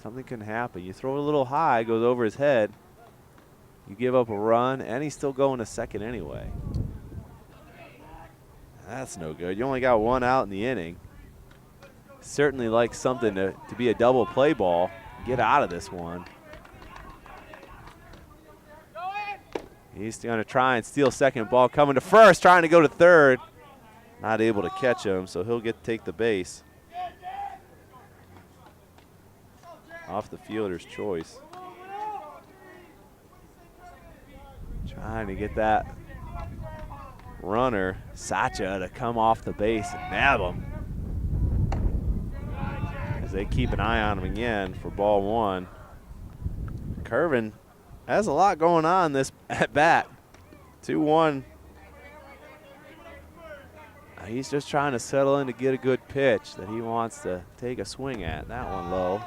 something can happen. You throw it a little high, goes over his head, you give up a run, and he's still going to second anyway. That's no good. You only got 1 out in the inning. Certainly like something to be a double play ball. Get out of this one. He's going to try and steal second. Ball coming to first, trying to go to third. Not able to catch him, so he'll take the base. Off the fielder's choice. Trying to get that runner, Sacha, to come off the base and nab him. as they keep an eye on him again for ball one. Curvin has a lot going on this at bat. 2-1. He's just trying to settle in to get a good pitch that he wants to take a swing at. That one low.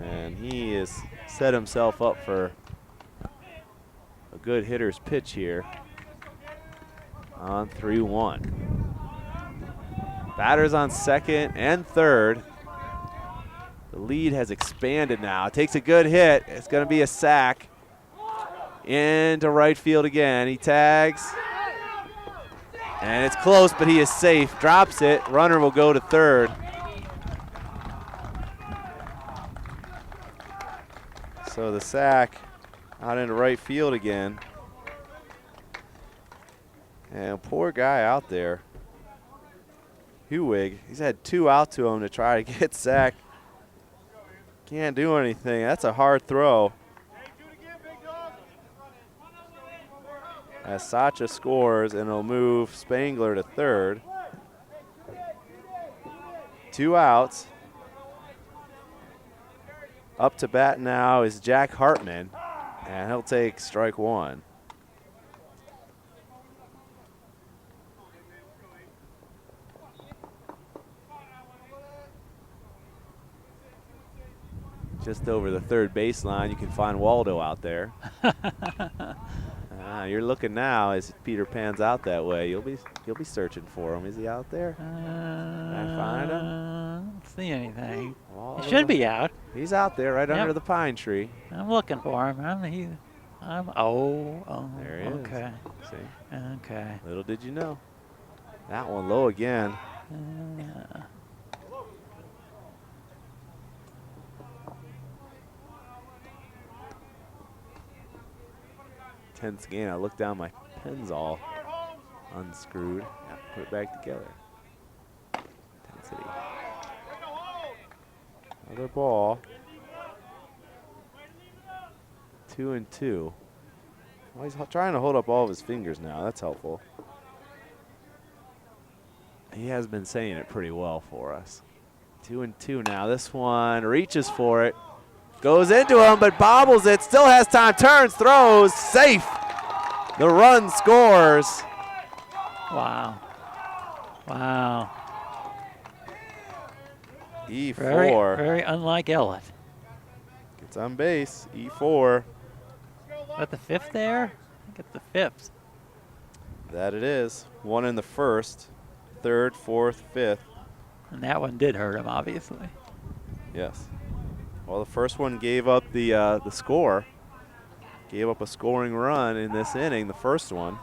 And he has set himself up for a good hitter's pitch here on 3-1. Batters on second and third. The lead has expanded now. Takes a good hit. It's going to be a sack. Into right field again. He tags. And it's close, but he is safe. Drops it. Runner will go to third. So the sack out into right field again. And poor guy out there. Hewig, he's had 2 out to him to try to get sacked. Can't do anything. That's a hard throw. As Sacha scores, and it'll move Spangler to third. 2 outs. Up to bat now is Jack Hartman, and he'll take strike 1. Just over the third baseline, you can find Waldo out there. You're looking now as Peter pans out that way. You'll be searching for him. Is he out there? Can I find him? Don't see anything. Waldo. He should be out. He's out there right under the pine tree. I'm looking for him. Oh. There he okay. is. See? Okay. Little did you know. That one low again. Tense game. I looked down, my pen's all unscrewed. Yeah, put it back together. Intensity. Another ball. 2-2. Well, he's trying to hold up all of his fingers now. That's helpful. He has been saying it pretty well for us. 2-2 now. This one reaches for it. Goes into him, but bobbles it. Still has time. Turns, throws, safe. The run scores. Wow. Wow. E4. Very unlike Ellet. Gets on base. E4. Is that the 5th there? I think it's the 5th. That it is. 1 in the first, 3rd, 4th, 5th. And that one did hurt him, obviously. Yes. Well, the first one gave up the score. Gave up a scoring run in this inning, the first one.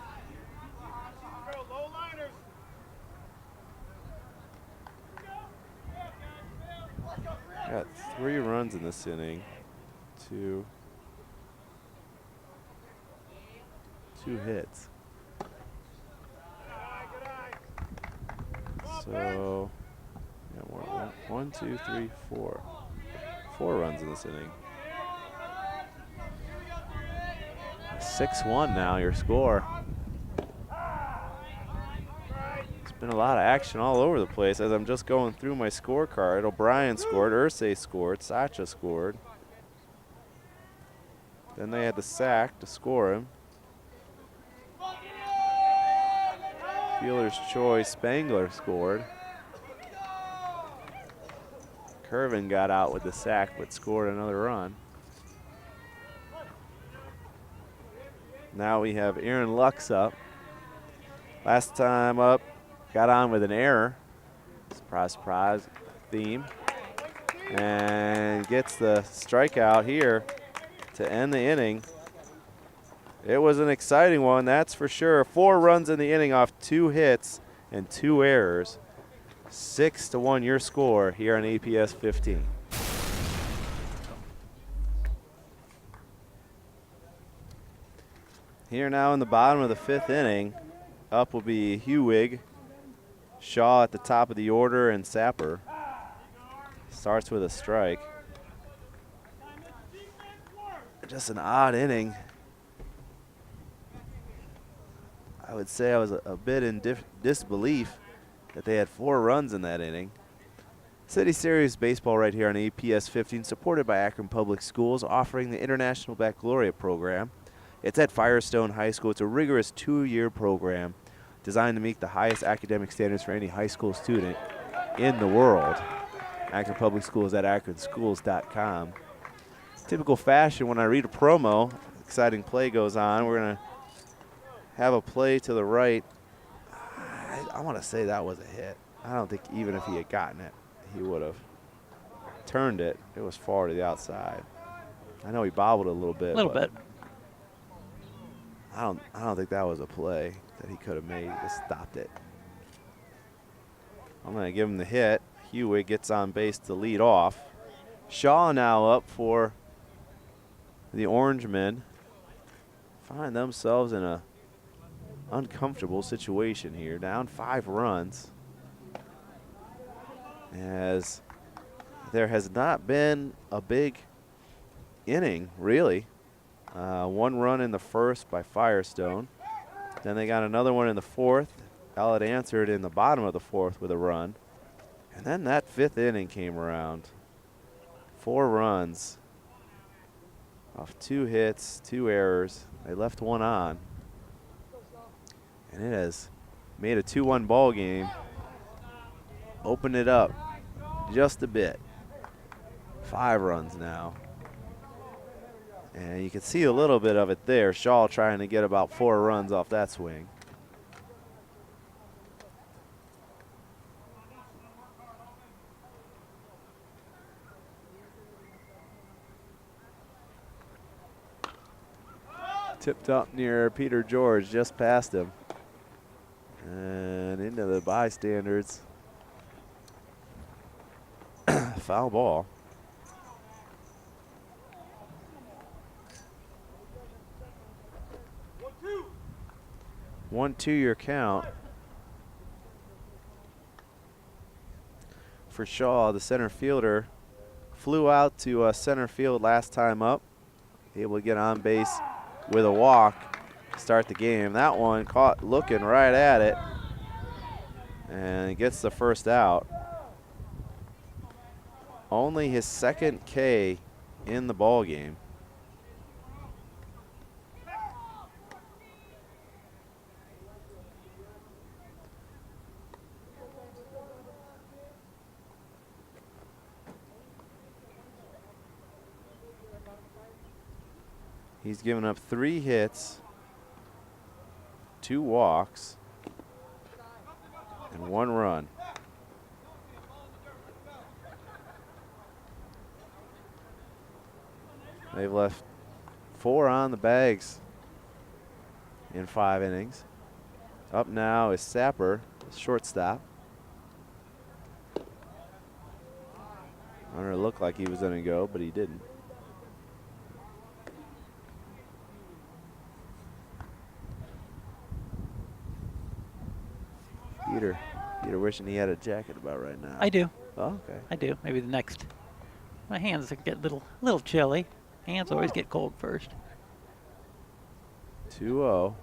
Got 3 runs in this inning. Two hits. So, yeah, 1, 2, 3, 4. 4 runs in this inning. 6-1 now, your score. There's been a lot of action all over the place as I'm just going through my scorecard. O'Brien scored, Irsay scored, Sacha scored. Then they had the sack to score him. Fielder's choice, Spangler scored. Curvin got out with the sack but scored another run. Now we have Aaron Lux up. Last time up, got on with an error. Surprise, surprise theme. And gets the strikeout here to end the inning. It was an exciting one, that's for sure. 4 runs in the inning off 2 hits and 2 errors. 6-1 your score here on APS 15. Here now in the bottom of the 5th inning, up will be Hewig, Shaw at the top of the order, and Sapper. Starts with a strike. Just an odd inning. I would say I was a bit in disbelief that they had 4 runs in that inning. City Series baseball right here on APS 15, supported by Akron Public Schools, offering the International Baccalaureate program. It's at Firestone High School. It's a rigorous 2-year program designed to meet the highest academic standards for any high school student in the world. Akron Public Schools at akronschools.com. Typical fashion, when I read a promo, exciting play goes on. We're going to have a play to the right. I want to say that was a hit. I don't think even if he had gotten it, he would have turned it. It was far to the outside. I know he bobbled it a little bit. A little bit. I don't think that was a play that he could have made. He just stopped it. I'm going to give him the hit. Hewig gets on base to lead off. Shaw now up for the Orangemen. Find themselves in a uncomfortable situation here. Down 5 runs. As there has not been a big inning, really. 1 run in the first by Firestone. Then they got another one in the 4th. Ellet answered in the bottom of the 4th with a run. And then that 5th inning came around. 4 runs off 2 hits, 2 errors. They left 1 on. And it has made a 2-1 ball game. Open it up just a bit. 5 runs now. And you can see a little bit of it there. Shaw trying to get about 4 runs off that swing. Tipped up near Peter George, just past him. And into the bystanders. Foul ball. 1-2 your count. For Shaw, the center fielder flew out to center field last time up. Able to get on base with a walk, start the game. That one caught looking right at it. And he gets the first out. Only his 2nd K in the ball game. He's given up 3 hits, 2 walks, and 1 run. They've left 4 on the bags in 5 innings. Up now is Sapper, shortstop. Hunter looked like he was going to go, but he didn't. Peter wishing he had a jacket about right now. I do. Oh, okay. I do. Maybe the next. My hands get a little chilly. Hands always get cold first. 2-0.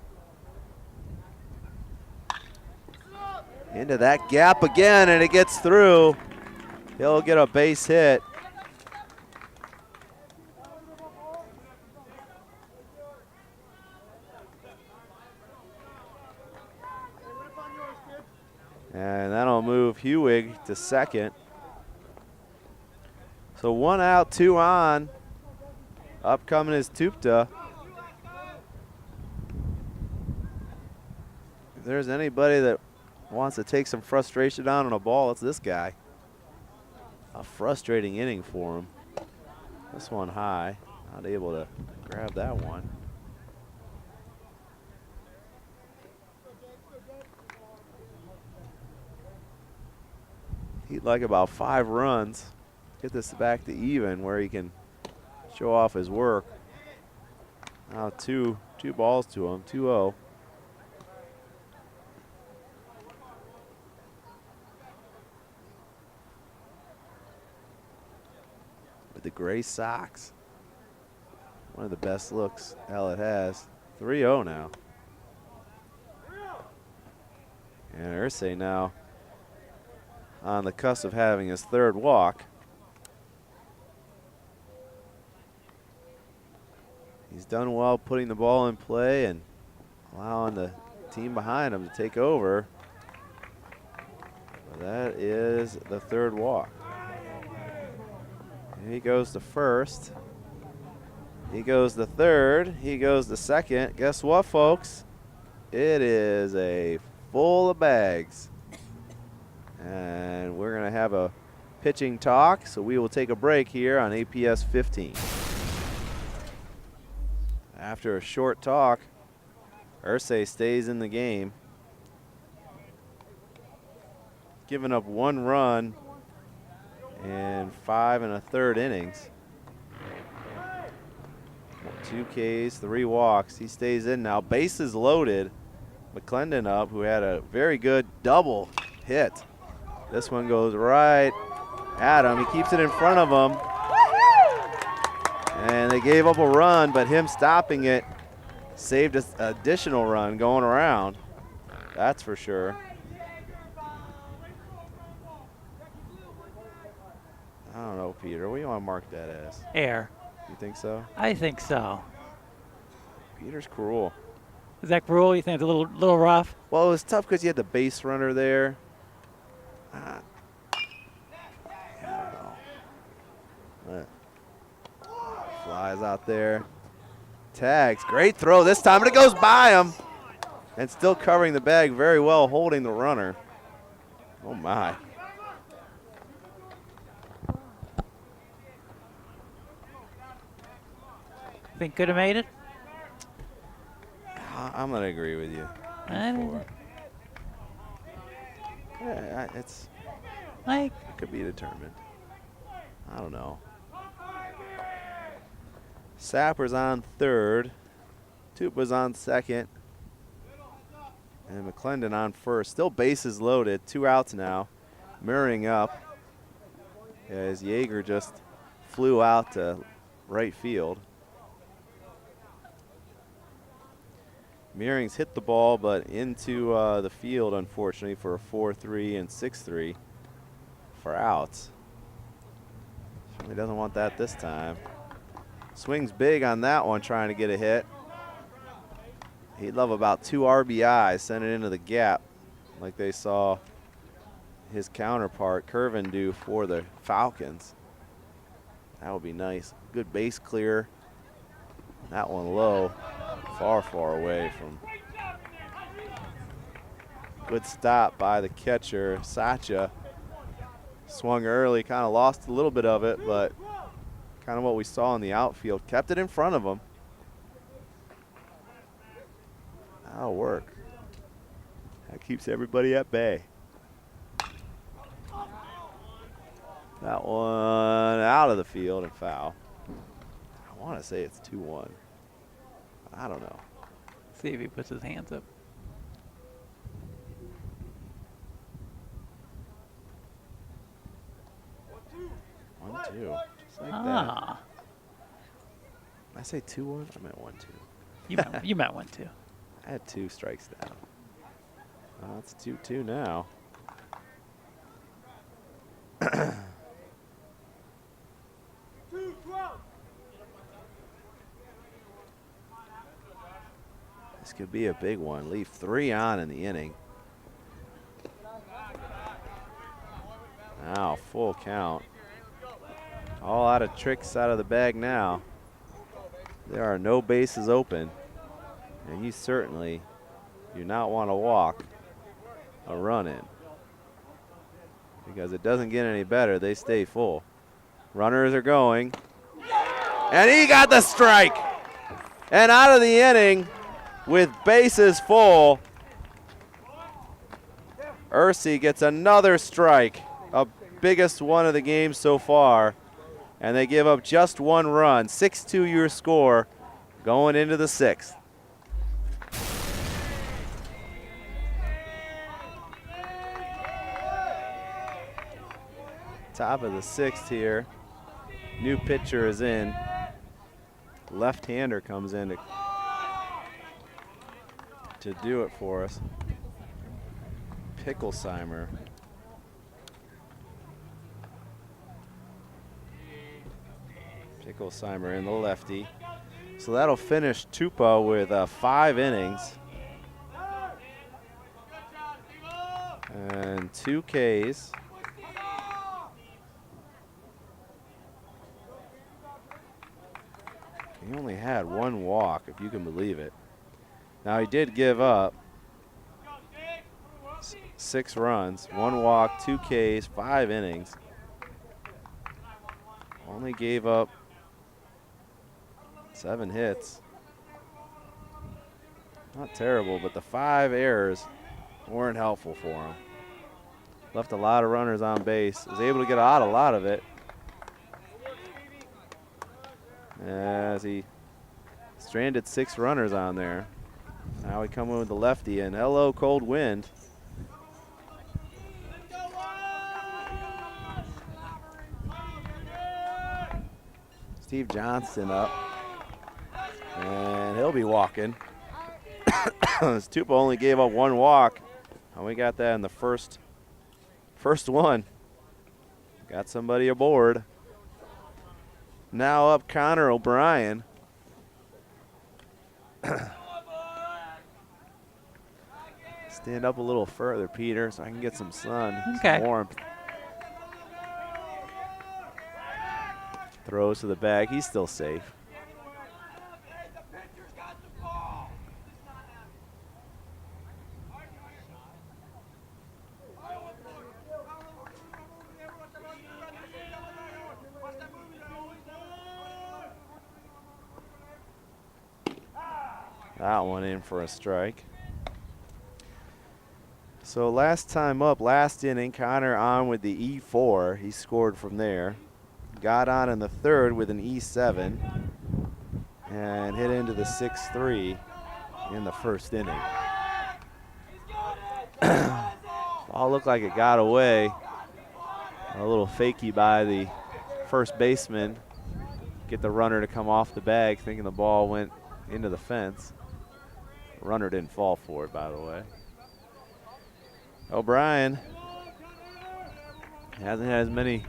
Into that gap again, and it gets through. He'll get a base hit. And that'll move Hewig to second. So 1 out, 2 on. Upcoming is Tupta. If there's anybody that wants to take some frustration out on a ball, it's this guy. A frustrating inning for him. This one high, not able to grab that one. He'd like about 5 runs. Get this back to even where he can show off his work. Now two balls to him, 2-0. With the gray socks. One of the best looks Ellet has. 3-0 now. And Irsay now on the cusp of having his third walk. He's done well putting the ball in play and allowing the team behind him to take over. But that is the third walk. And he goes to first. He goes to third. He goes to second. Guess what, folks? It is a full of bags. And we're going to have a pitching talk, so we will take a break here on APS 15. After a short talk, Irsay stays in the game. Giving up 1 run in 5 1/3 innings. 2 Ks, 3 walks. He stays in now. Bases loaded. McClendon up, who had a very good double hit. This one goes right at him. He keeps it in front of him. And they gave up a run, but him stopping it saved an additional run going around. That's for sure. I don't know, Peter. What do you want to mark that as? Air. You think so? I think so. Peter's cruel. Is that cruel? You think it's a little rough? Well, it was tough because you had the base runner there. I don't know. Flies out there. Tags. Great throw this time, and it goes by him. And still covering the bag very well, holding the runner. Oh, my. Think could have made it? I'm going to agree with you. Yeah, it's Like, it could be determined. I don't know. Sapper's on third. Tupa's on second. And McClendon on first. Still bases loaded. 2 outs now. Mirroring up. As Yeager just flew out to right field. Mearing's hit the ball, but into the field, unfortunately, for a 4-3 and 6-3 for outs. He doesn't want that this time. Swings big on that one, trying to get a hit. He'd love about 2 RBIs, send it into the gap, like they saw his counterpart, Curvin, do for the Falcons. That would be nice. Good base clear. That one low. Far, far away from. Good stop by the catcher, Sacha. Swung early, kind of lost a little bit of it, but kind of what we saw in the outfield. Kept it in front of him. That'll work. That keeps everybody at bay. That one out of the field and foul. I want to say it's 2-1. I don't know. see if he puts his hands up. 1-2. Just like that. Ah. Did I say 2-1? I meant 1-2. You meant 1-2. I had 2 strikes down. It's 2-2 now. This could be a big one. Leave 3 on in the inning. Now full count. All out of tricks out of the bag now. There are no bases open. And you certainly do not want to walk a run in. Because it doesn't get any better. They stay full. Runners are going. And he got the strike. And out of the inning with bases full. Ursi gets another strike. A biggest one of the game so far. And they give up just 1 run. 6-2 your score going into the 6th. Top of the 6th here. New pitcher is in. Left-hander comes in to do it for us. Picklesheimer. Picklesheimer in the lefty. So that'll finish Tupa with 5 innings and 2 Ks. He only had 1 walk, if you can believe it. Now, he did give up 6 runs, 1 walk, 2 Ks, 5 innings. Only gave up 7 hits. Not terrible, but the 5 errors weren't helpful for him. Left a lot of runners on base. Was able to get out a lot of it, as he stranded 6 runners on there. Now we come in with the lefty, and hello, cold wind. Steve Johnston up, and he'll be walking. Tupa only gave up 1 walk, and we got that in the first one. Got somebody aboard. Now up Connor O'Brien. Stand up a little further, Peter, so I can get some sun, some warmth. Throws to the bag. He's still safe. That one in for a strike. So last time up, last inning, Connor on with the E4. He scored from there. Got on in the 3rd with an E7 and hit into the 6-3 in the 1st inning. All looked like it got away. A little fakey by the first baseman. Get the runner to come off the bag, thinking the ball went into the fence. Runner didn't fall for it, by the way. O'Brien hasn't had as many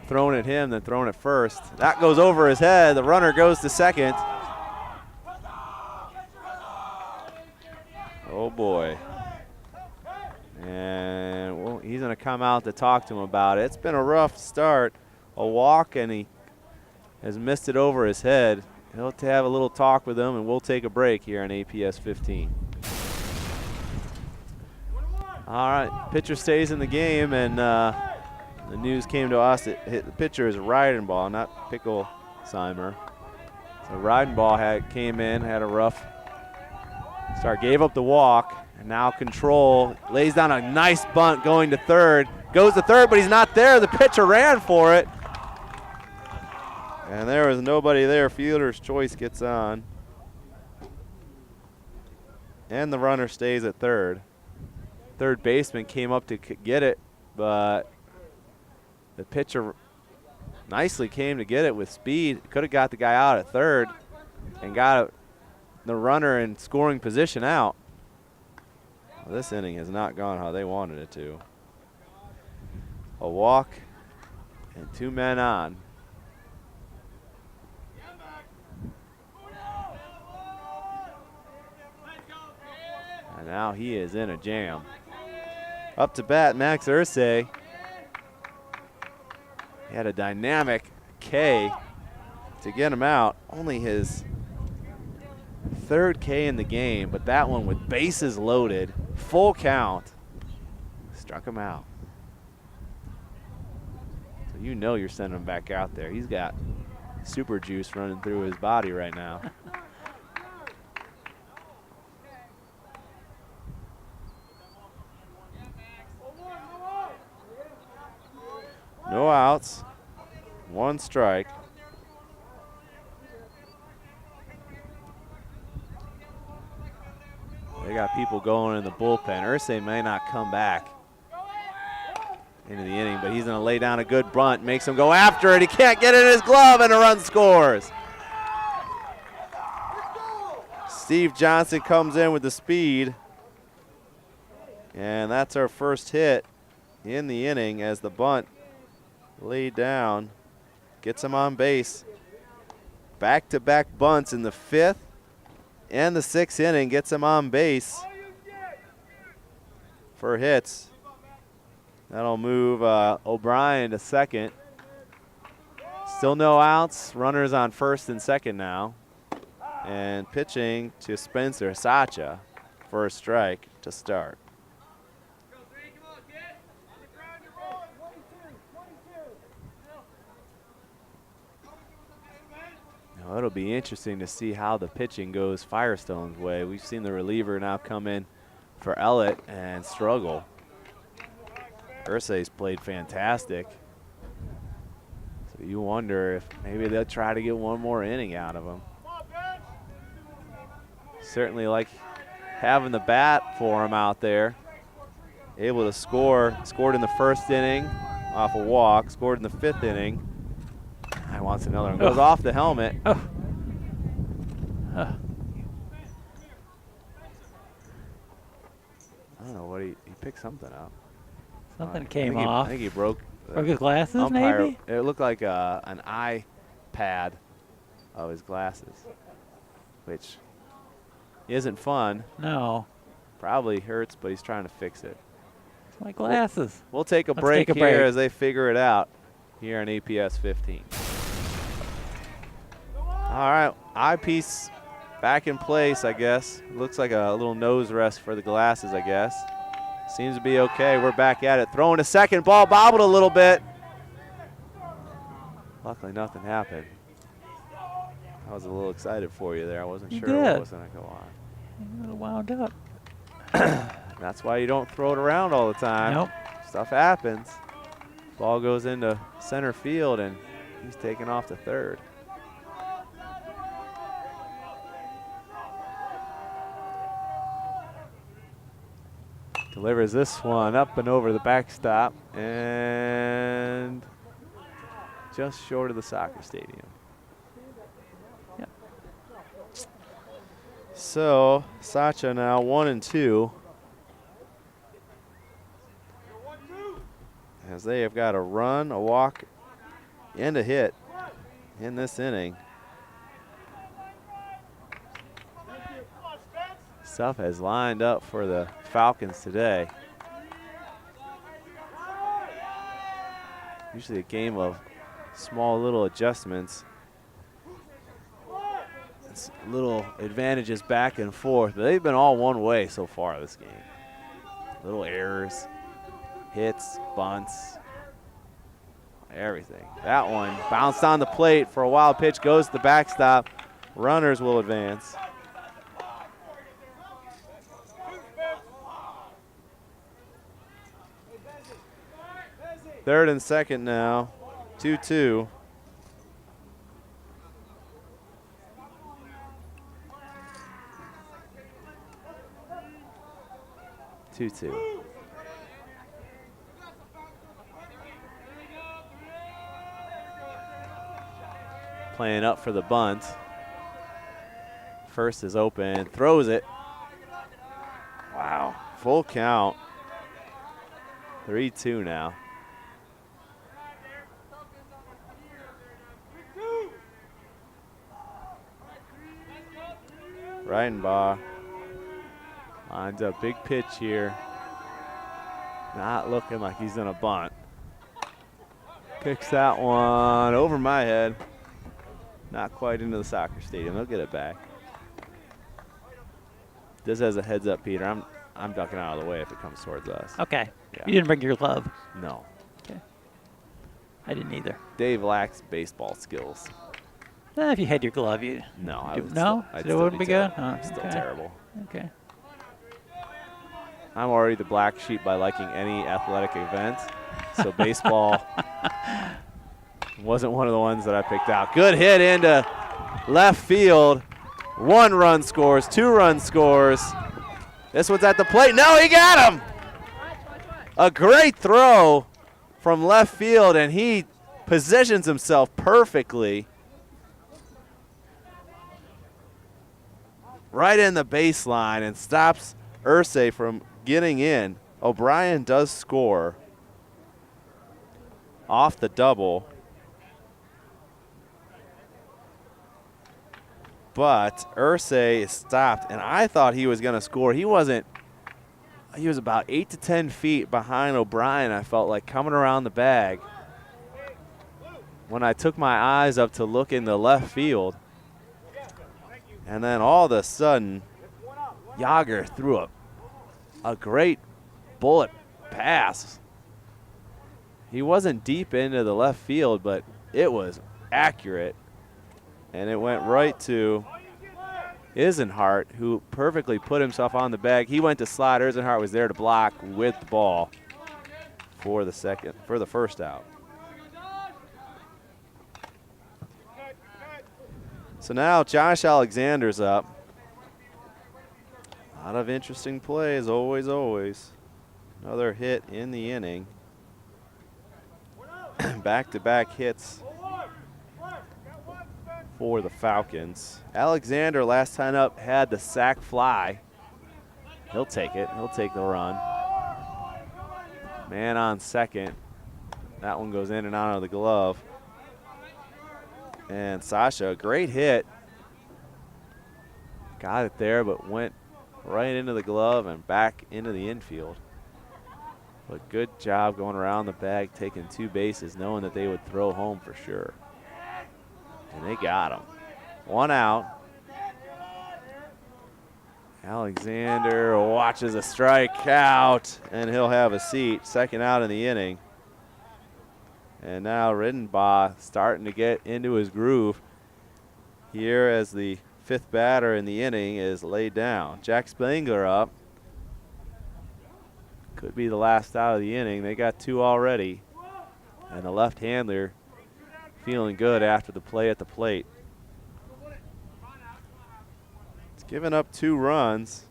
thrown at him than thrown at first. That goes over his head. The runner goes to second. Oh boy. And well, he's going to come out to talk to him about it. It's been a rough start. A walk, and he has missed it over his head. He'll have to have a little talk with him, and we'll take a break here on APS 15. All right, pitcher stays in the game, and the news came to us that the pitcher is Reidenbaugh, not Picklesheimer. So Reidenbaugh came in, had a rough start, gave up the walk, and now control. Lays down a nice bunt going to 3rd. Goes to 3rd, but he's not there. The pitcher ran for it. And there was nobody there. Fielder's choice gets on. And the runner stays at 3rd. Third baseman came up to get it, but the pitcher nicely came to get it with speed. Could have got the guy out at 3rd and got the runner in scoring position out. Well, this inning has not gone how they wanted it to. A walk and 2 men on. And now he is in a jam. Up to bat, Max Irsay. He had a dynamic K to get him out. Only his 3rd K in the game, but that one with bases loaded, full count, struck him out. So you know you're sending him back out there. He's got super juice running through his body right now. No outs, 1 strike. They got people going in the bullpen. Irsay may not come back into the inning, but he's going to lay down a good bunt, makes him go after it. He can't get it in his glove, and a run scores. Steve Johnson comes in with the speed, and that's our first hit in the inning as the bunt laid down gets him on base. Back-to-back bunts in the 5th and the 6th inning, gets him on base for hits. That'll move O'Brien to second. Still no outs. Runners on first and second now. And pitching to Spencer Sacha for a strike to start. Now it'll be interesting to see how the pitching goes Firestone's way. We've seen the reliever now come in for Ellet and struggle. Ursay's played fantastic. So you wonder if maybe they'll try to get one more inning out of him. Certainly like having the bat for him out there. Able to score. Scored in the 1st inning off a walk. Scored in the 5th inning. I wants another one. Goes off the helmet. I don't know what he picked something up. Something came off. I think he broke. Broke his glasses, umpire. maybe? It looked like an eye pad of his glasses, which isn't fun. No. Probably hurts, but he's trying to fix it. It's my glasses. We'll take a Let's break take a here break. as they figure it out here on APS 15. All right, eyepiece back in place, I guess. Looks like a little nose rest for the glasses, I guess. Seems to be okay. We're back at it. Throwing to second. Ball bobbled a little bit. Luckily, nothing happened. I was a little excited for you there. I wasn't You sure did. what was going to go on. A little wound up. That's why you don't throw it around all the time. Nope. Stuff happens. Ball goes into center field, and he's taken off to third. Delivers this one up and over the backstop and just short of the soccer stadium. Yep. So Sacha now 1-2. As they have got a run, a walk, and a hit in this inning. Stuff has lined up for the Falcons today. Usually a game of small little adjustments. It's little advantages back and forth, but they've been all one way so far this game. Little errors, hits, bunts, everything. That one bounced on the plate for a wild pitch, goes to the backstop. Runners will advance. Third and second now, 2-2. Playing up for the bunt. First is open, throws it. Wow, full count. 3-2 now. Reitenbaugh lines up, big pitch here. Not looking like he's gonna bunt. Picks that one over my head. Not quite into the soccer stadium. They'll get it back. This as a heads up, Peter. I'm ducking out of the way if it comes towards us. Okay. Yeah. You didn't bring your glove. No. Okay. I didn't either. Dave lacks baseball skills. If you had your glove, you. No, I would No? Still, I'd Still still wouldn't be good? terrible. Oh, Still okay. terrible. Okay. I'm already the black sheep by liking any athletic event. So baseball wasn't one of the ones that I picked out. Good hit into left field. 1 run scores, 2 run scores. This one's at the plate. No, he got him. A great throw from left field, and he positions himself perfectly right in the baseline and stops Ursay from getting in. O'Brien does score off the double. but Irsay stopped, and I thought he was going to score. He wasn't. He was about 8 to 10 feet behind O'Brien, I felt like, coming around the bag. When I took my eyes up to look in the left field, and then all of a sudden, Yager threw a great bullet pass. He wasn't deep into the left field, but it was accurate, and it went right to Isenhart, who perfectly put himself on the bag. He went to slide. Isenhart was there to block with the ball for the first out. So now Josh Alexander's up. A lot of interesting plays, always, always. Another hit in the inning. Back-to-back hits for the Falcons. Alexander, last time up, had the sac fly. He'll take it. He'll take the run. Man on second. That one goes in and out of the glove. And Sasha, great hit. Got it there, but went right into the glove and back into the infield. But good job going around the bag, taking 2 bases, knowing that they would throw home for sure. And they got him. 1 out. Alexander watches a strikeout, and he'll have a seat. 2nd out in the inning. And now Rittenbaugh starting to get into his groove here as the 5th batter in the inning is laid down. Jack Spangler up. Could be the last out of the inning. They got 2 already. And the left-hander feeling good after the play at the plate. It's given up 2 runs.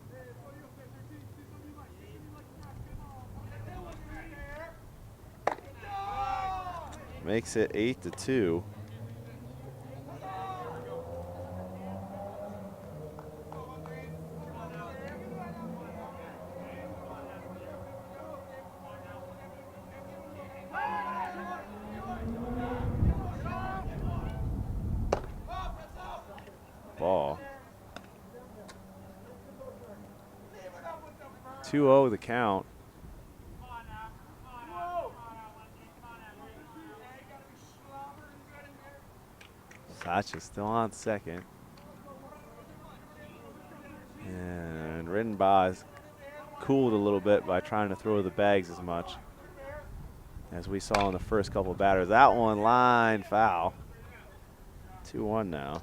Makes it 8-2. Ball. 2-0 the count. Sacha's still on second. And Rittenbaugh is cooled a little bit by trying to throw the bags as much as we saw in the first couple of batters. That one line foul. 2-1 now.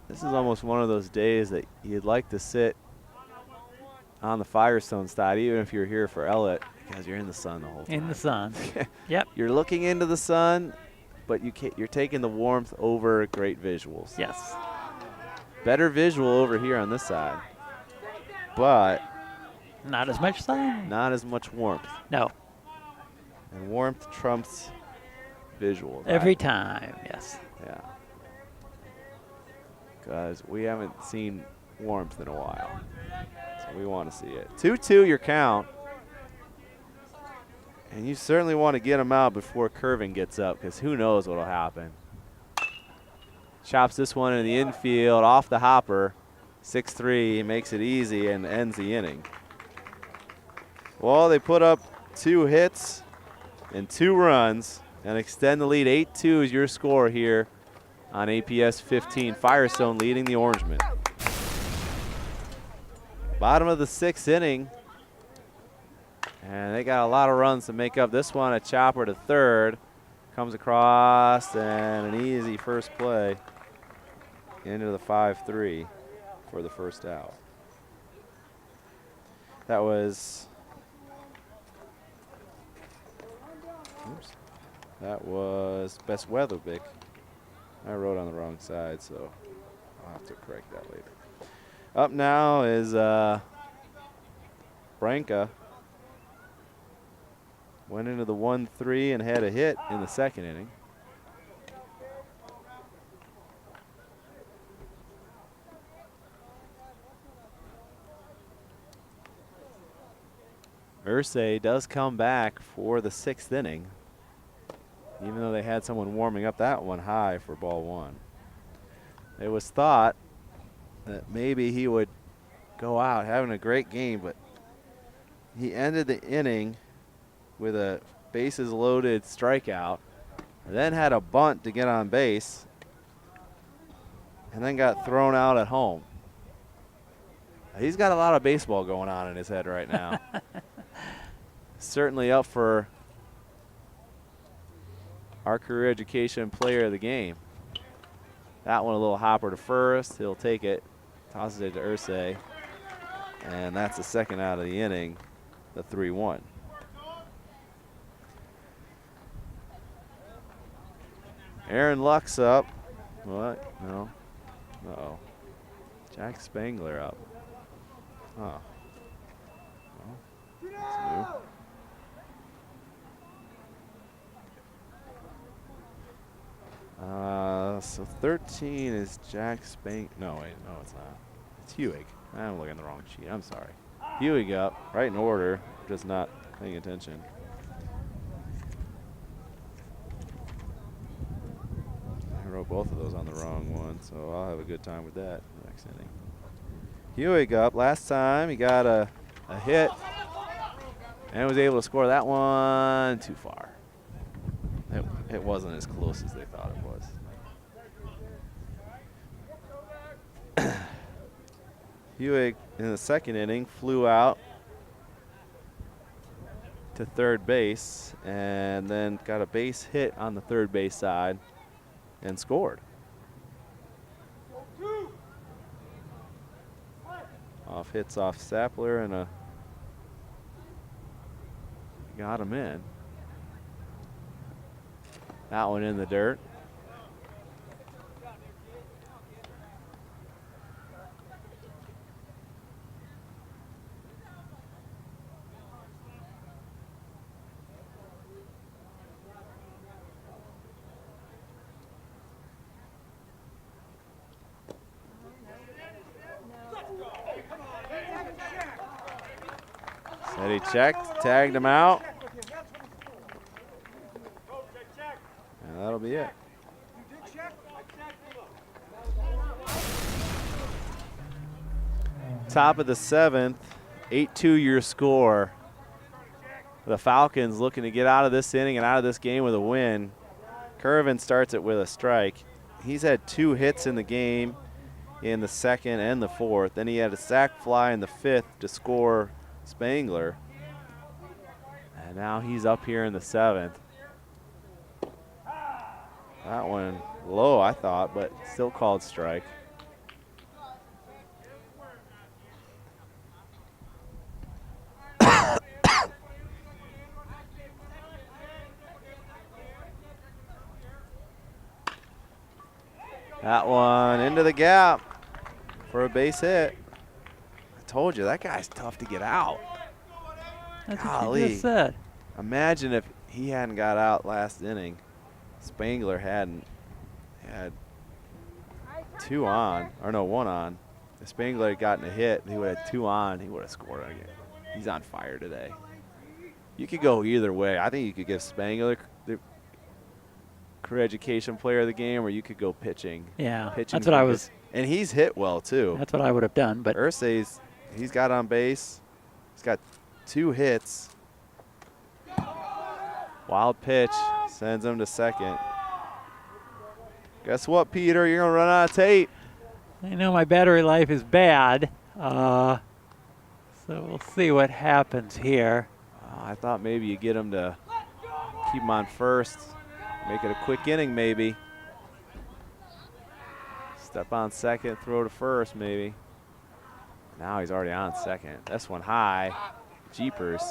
This is almost one of those days that you'd like to sit on the Firestone side, even if you're here for Ellet, because you're in the sun the whole time. In the sun. Yep. You're looking into the sun, but you're taking the warmth over great visuals. Yes. Better visual over here on this side, but Not as much sun. not as much warmth. No. And warmth trumps visual. Every time. Yes. Yeah. Because we haven't seen warmth in a while. So we want to see it. 2-2 your count. And you certainly want to get him out before Curvin gets up, because who knows what will happen. Chops this one in the infield off the hopper. 6-3, makes it easy and ends the inning. Well, they put up 2 hits and 2 runs and extend the lead. 8-2 is your score here on APS 15. Firestone leading the Orangemen. Bottom of the 6th inning. And they got a lot of runs to make up. This one, a chopper to third. Comes across, and an easy first play into the 5-3 for the first out. That was, Besweatherbick. I wrote on the wrong side, so I'll have to correct that later. Up now is Branca. Went into the 1-3 and had a hit in the 2nd inning. Irsay does come back for the 6th inning, even though they had someone warming up that one high for ball 1. It was thought that maybe he would go out having a great game, but he ended the inning with a bases loaded strikeout, and then had a bunt to get on base, and then got thrown out at home. He's got a lot of baseball going on in his head right now. Certainly up for our career education player of the game. That one a little hopper to first. He'll take it, tosses it to Irsay, and that's the 2nd out of the inning, the 3-1. Aaron Luck's up. What? No. Uh-oh. Jack Spangler up. Oh. Well, that's new. So 13 is Jack Spang. No, wait, no, it's not. It's Hewig. I'm looking at the wrong sheet. I'm sorry. Hewig up, right in order, just not paying attention. I wrote both of those on the wrong one, so I'll have a good time with that next inning. Hewig up. Last time he got a hit and was able to score that one too far. It wasn't as close as they thought it was. Hewig in the 2nd inning flew out to 3rd base and then got a base hit on the 3rd base side and scored. Off hits off Sapler and got him in. That one in the dirt. Said he checked, tagged him out. And that'll be it. Top of the 7th, 8-2 your score. The Falcons looking to get out of this inning and out of this game with a win. Curvin starts it with a strike. He's had 2 hits in the game in the 2nd and the 4th. Then he had a sac fly in the 5th to score Spangler. And now he's up here in the 7th. That one low, I thought, but still called strike. That one into the gap for a base hit. I told you, that guy's tough to get out. That's Golly. what you just said. Imagine if he hadn't got out last inning. Spangler had 2 on, or no, 1 on. If Spangler had gotten a hit, he would have 2 on, he would have scored again. He's on fire today. You could go either way. I think you could give Spangler the career education player of the game, or you could go pitching. Yeah, Pitching that's what I was. And he's hit well, too. That's what I would have done. But Irsay's, he's got on base. He's got 2 hits. Wild pitch sends him to 2nd. Guess what, Peter? You're going to run out of tape. I know my battery life is bad. So we'll see what happens here. I thought maybe you get him to keep him on first. Make it a quick inning, maybe. Step on 2nd, throw to first, maybe. Now he's already on 2nd. This one high. Jeepers.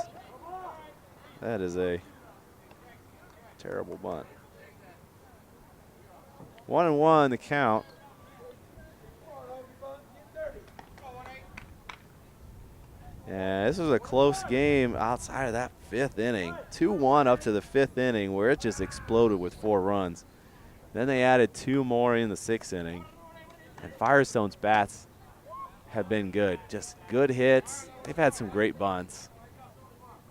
That is a terrible bunt. 1-1 the count. And this was a close game outside of that 5th inning. 2-1 up to the 5th inning where it just exploded with 4 runs. Then they added 2 more in the 6th inning. And Firestone's bats have been good. Just good hits. They've had some great bunts.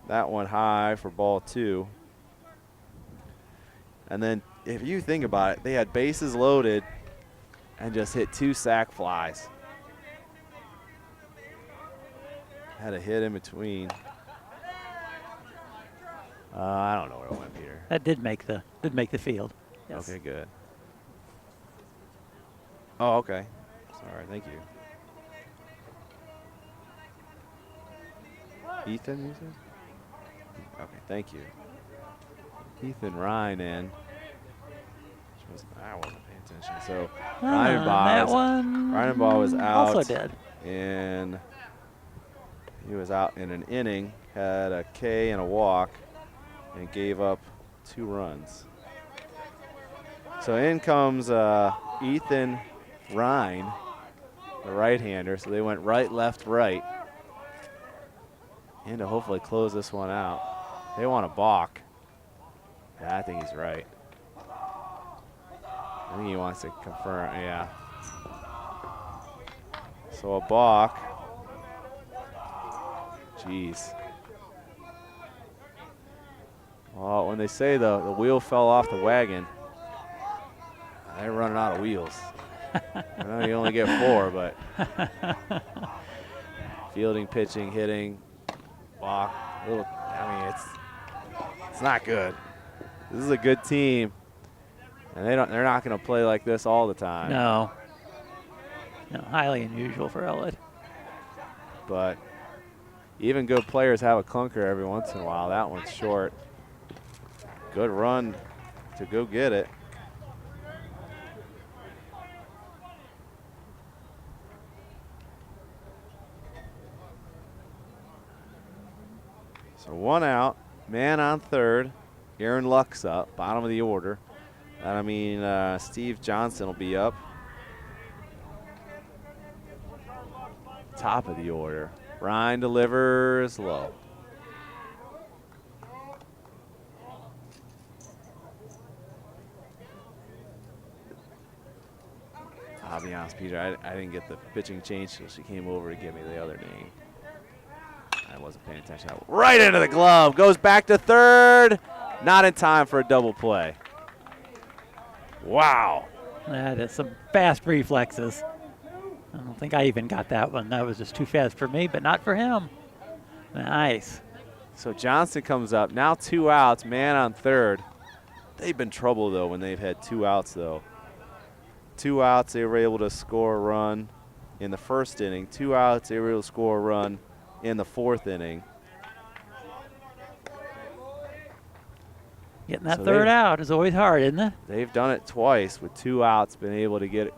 That one high for ball 2. And then if you think about it, they had bases loaded and just hit 2 sac flies. Had a hit in between. I don't know where it went, Peter. That did make the field. Yes. Okay, good. Oh, okay. Sorry, thank you. Ethan, you said? Okay, thank you. Ethan Ryan in. I wasn't paying attention. So that one Ryanbaugh was out. Also dead. And he was out in an inning, had a K and a walk, and gave up 2 runs. So in comes Ethan Ryan, the right-hander. So they went right, left, right. And to hopefully close this one out. They want a balk. Yeah, I think he's right. I think he wants to confirm, yeah. So a balk. Jeez. Well, when they say the wheel fell off the wagon, they're running out of wheels. I know you only get 4, but fielding, pitching, hitting, balk. I mean, it's not good. This is a good team, and they're not going to play like this all the time. No, highly unusual for Ellet. But even good players have a clunker every once in a while. That one's short. Good run to go get it. So 1 out, man on third. Aaron Luck's up, bottom of the order. And I mean, Steve Johnson will be up. Top of the order. Ryan delivers low. I'll be honest, Peter, I didn't get the pitching change until she came over to give me the other name. I wasn't paying attention. Right into the glove. Goes back to third. Not in time for a double play. Wow. That is some fast reflexes. I don't think I even got that one. That was just too fast for me, but not for him. Nice. So Johnson comes up. Now 2 outs, man on third. They've been trouble, though, when they've had 2 outs, though. 2 outs, they were able to score a run in the first inning. 2 outs, they were able to score a run in the 4th inning. Getting that third out is always hard, isn't it? They've done it twice with 2 outs, been able to get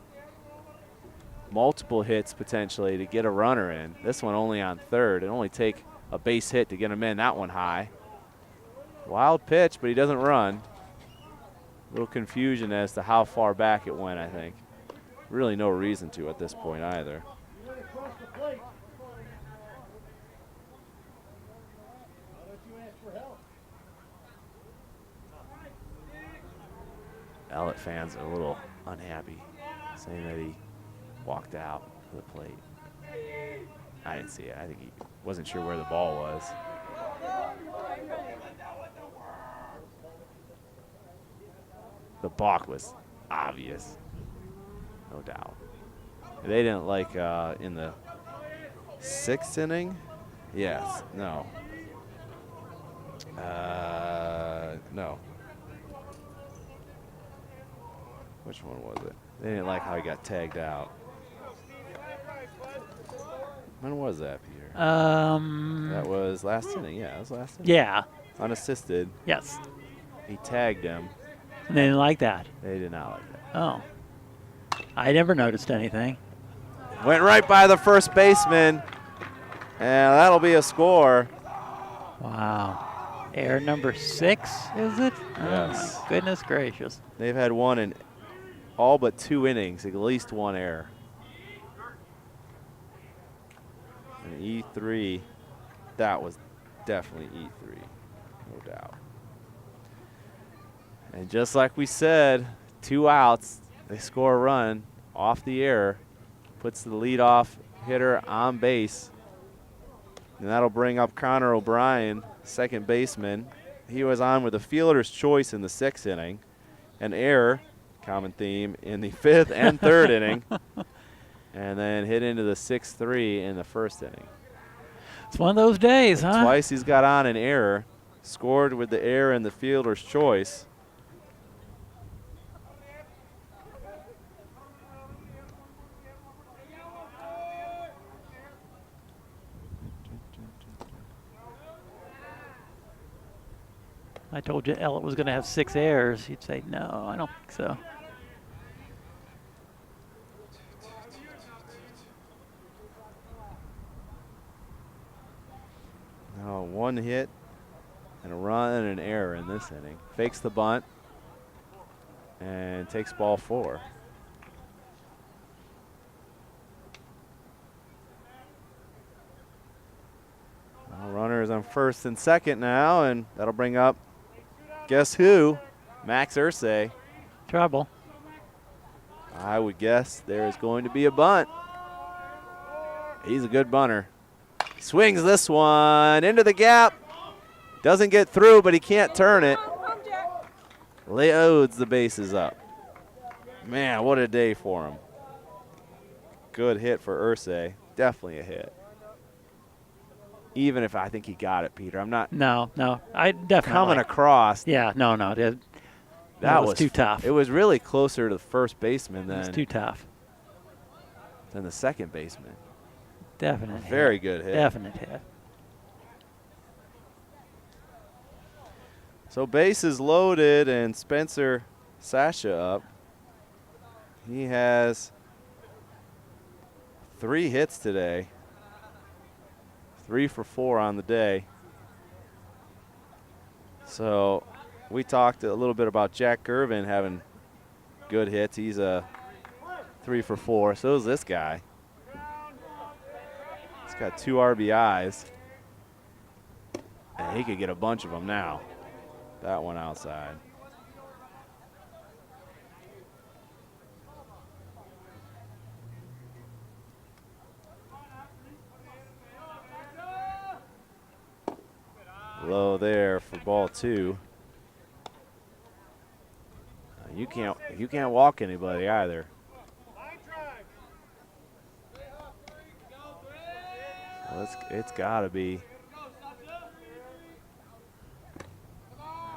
multiple hits potentially to get a runner in. This one only on third. It only take a base hit to get him in. That one high. Wild pitch, but he doesn't run. A little confusion as to how far back it went, I think. Really no reason to at this point either. Ellet fans are a little unhappy, saying that he walked out to the plate. I didn't see it. I think he wasn't sure where the ball was. The balk was obvious, no doubt. They didn't like in the 6th inning? Yes, no. No. Which one was it? They didn't like how he got tagged out. When was that, Peter? That was last inning. Yeah, that was last inning. Yeah. Unassisted. Yes. He tagged him. And they didn't like that. They did not like that. Oh. I never noticed anything. Went right by the first baseman, and that'll be a score. Wow. Error number 6, is it? Yes. Oh, my goodness gracious. They've had one in all but 2 innings, at least 1 error. And E3, that was definitely E3, no doubt. And just like we said, 2 outs, they score a run off the error, puts the leadoff hitter on base. And that'll bring up Connor O'Brien, second baseman. He was on with a fielder's choice in the 6th inning. An error, common theme, in the 5th and 3rd inning. And then hit into the 6-3 in the 1st inning. It's one of those days, huh? Twice he's got on an error. Scored with the error in the fielder's choice. I told you Ellet was going to have 6 errors. You'd say, no, I don't think so. Now 1 hit and a run and an error in this inning. Fakes the bunt and takes ball 4. Now runners on 1st and 2nd now, and that'll bring up, guess who? Max Irsay. Trouble. I would guess there is going to be a bunt. He's a good bunter. Swings this one into the gap. Doesn't get through, but he can't turn it. Loads the bases up. Man, what a day for him. Good hit for Irsay. Definitely a hit. Even if I think he got it, Peter. I'm not. No, I definitely. Coming across. Yeah, no. That was too tough. It was really closer to the first baseman It was than too tough. than the second baseman. Definite hit. Very good hit. Definite hit. So bases loaded and Spencer Sasha up. He has 3 hits today. 3 for 4 on the day. So we talked a little bit about Jack Gervin having good hits. He's a 3 for 4. So is this guy. He's got 2 RBIs. And he could get a bunch of them now. That one outside. Low there for ball 2. You can't walk anybody either. So it's got to be.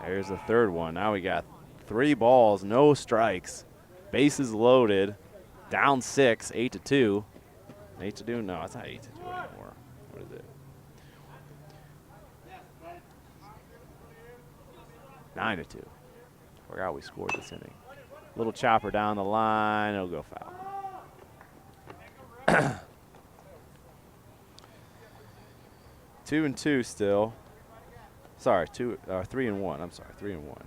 There's the 3rd one. Now we got 3 balls, no strikes, bases loaded, down 6, 8-2. 8-2? No, it's not 8-2 anymore. What is it? 9-2. Forgot we scored this inning. Little chopper down the line. It'll go foul. 2-2 still. Sorry, 3-1. I'm sorry, 3-1.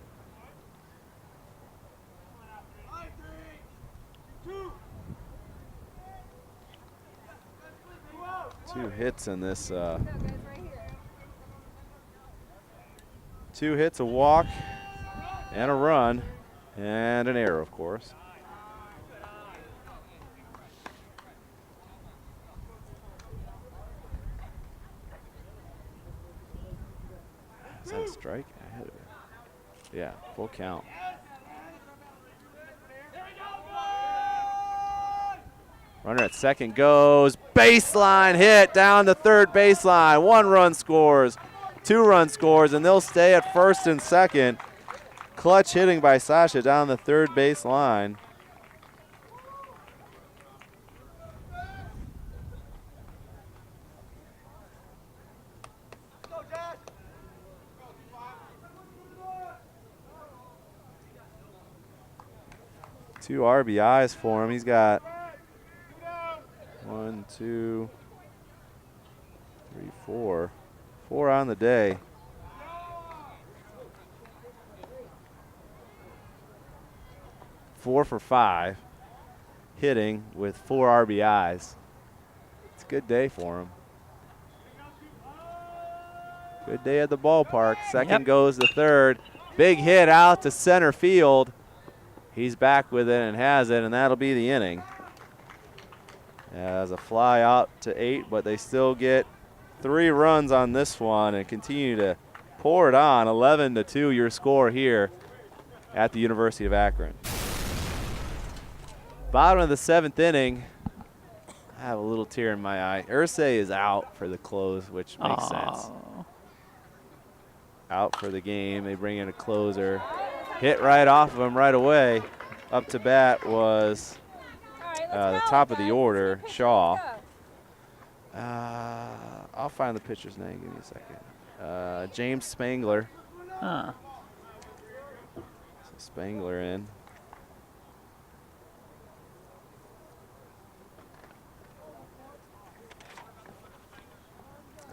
2 hits in this. 2 hits, a walk, and a run, and an error, of course. Is that a strike? I hit it. Yeah, full count. Runner at second goes. Baseline hit down the 3rd baseline. 1 run scores. 2 run scores, and they'll stay at 1st and 2nd. Clutch hitting by Sasha down the 3rd base line. Two RBIs for him. He's got 1, 2, 3, 4. 4 on the day. Four for 5, hitting with 4 RBIs. It's a good day for him. Good day at the ballpark. Second goes to 3rd. Big hit out to center field. He's back with it and has it, and that'll be the inning. As a fly out to 8, but they still get 3 runs on this one and continue to pour it on. 11-2 your score here at the University of Akron. Bottom of the 7th inning. I have a little tear in my eye. Irsay is out for the close, which makes sense. Out for the game. They bring in a closer. Hit right off of him right away. Up to bat was the top of the order, Shaw. I'll find the pitcher's name. Give me a second. James Spangler. Huh. So Spangler in.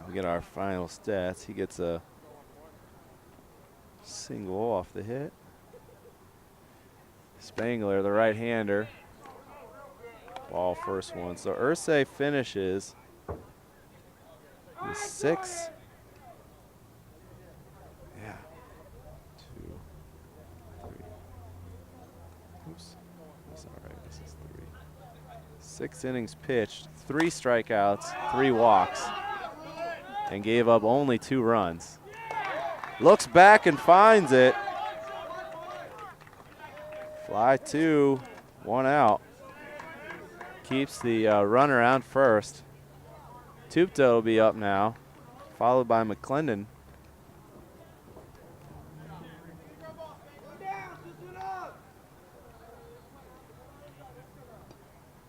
We get our final stats. He gets a single off the hit. Spangler, the right-hander. Ball first one. So Irsay finishes with 6. Yeah. 2, 3. Oops. That's all right. This is 3. 6 innings pitched, 3 strikeouts, 3 walks, and gave up only 2 runs. Looks back and finds it. Fly 2, 1 out. Keeps the runner on first. Tupta will be up now, followed by McClendon.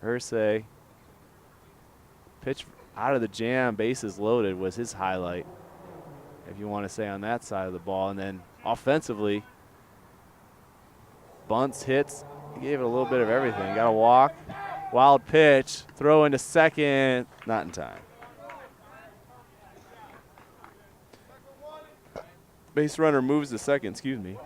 Irsay, pitch out of the jam, bases loaded was his highlight, if you want to say, on that side of the ball. And then offensively, bunts, hits, he gave it a little bit of everything. Got a walk, wild pitch, throw into second, not in time. Base runner moves to second, excuse me.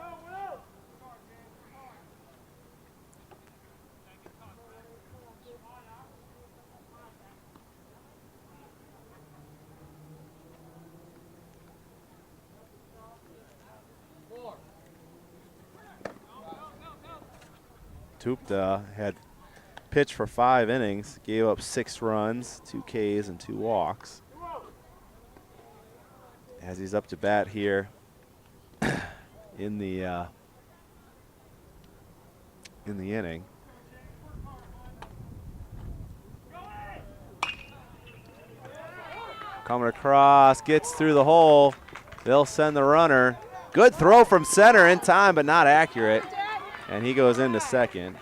Tupta had pitched for 5 innings, gave up 6 runs, 2 Ks, and 2 walks. As he's up to bat here in the inning. Coming across, gets through the hole. They'll send the runner. Good throw from center in time, but not accurate. And he goes into second.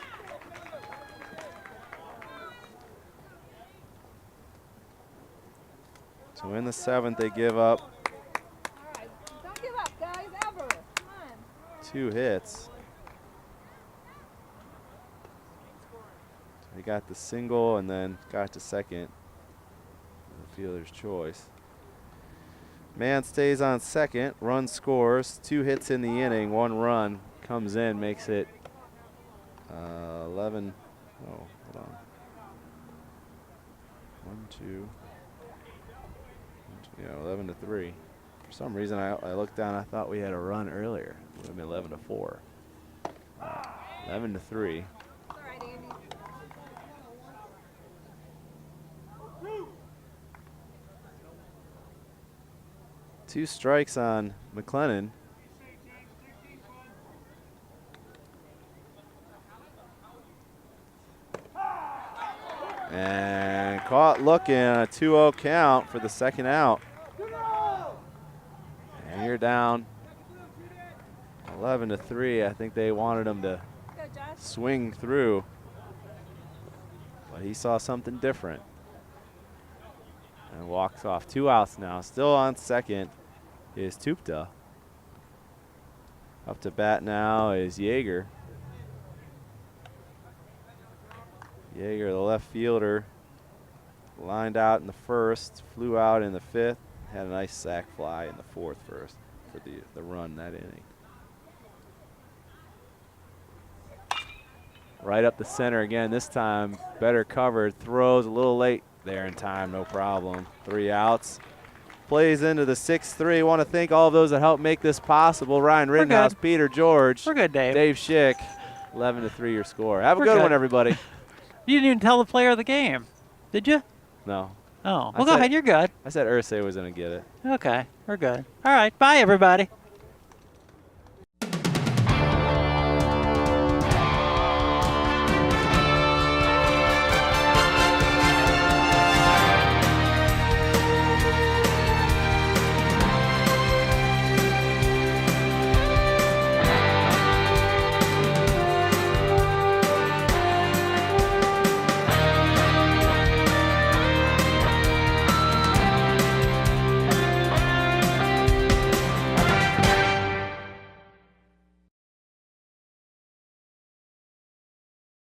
So in the 7th, they give up Don't give up, guys, ever. Come on. 2 hits. They got the single and then got to second. The fielder's choice. Man stays on second. Run scores. 2 hits in the inning. 1 run comes in, makes it 11. Oh, hold on. 1, 2. Yeah, 11-3. For some reason, I looked down. I thought we had a run earlier. It would have been 11-4. 11-3. It's all right, Andy. 2 strikes on McLennan. And caught looking, a 2-0 count for the second out. And you're down 11-3. I think they wanted him to Good, Josh. swing through, but he saw something different and walks off. 2 outs now. Still on second is Tupta. Up to bat now is Yeager. Yeager, the left fielder, lined out in the 1st, flew out in the 5th, had a nice sac fly in the 4th for the run that inning. Right up the center again, this time better covered, throws a little late there in time, no problem. 3 outs. Plays into the 6-3. Want to thank all of those that helped make this possible. Ryan Rittenhouse, Peter George. We're good, Dave. Dave Schick, 11-3 your score. Have a We're good good. one, everybody. You didn't even tell the player of the game, did you? No. Oh, well, go ahead. You're good. I said Ursay was going to get it. Okay, we're good. All right, bye, everybody.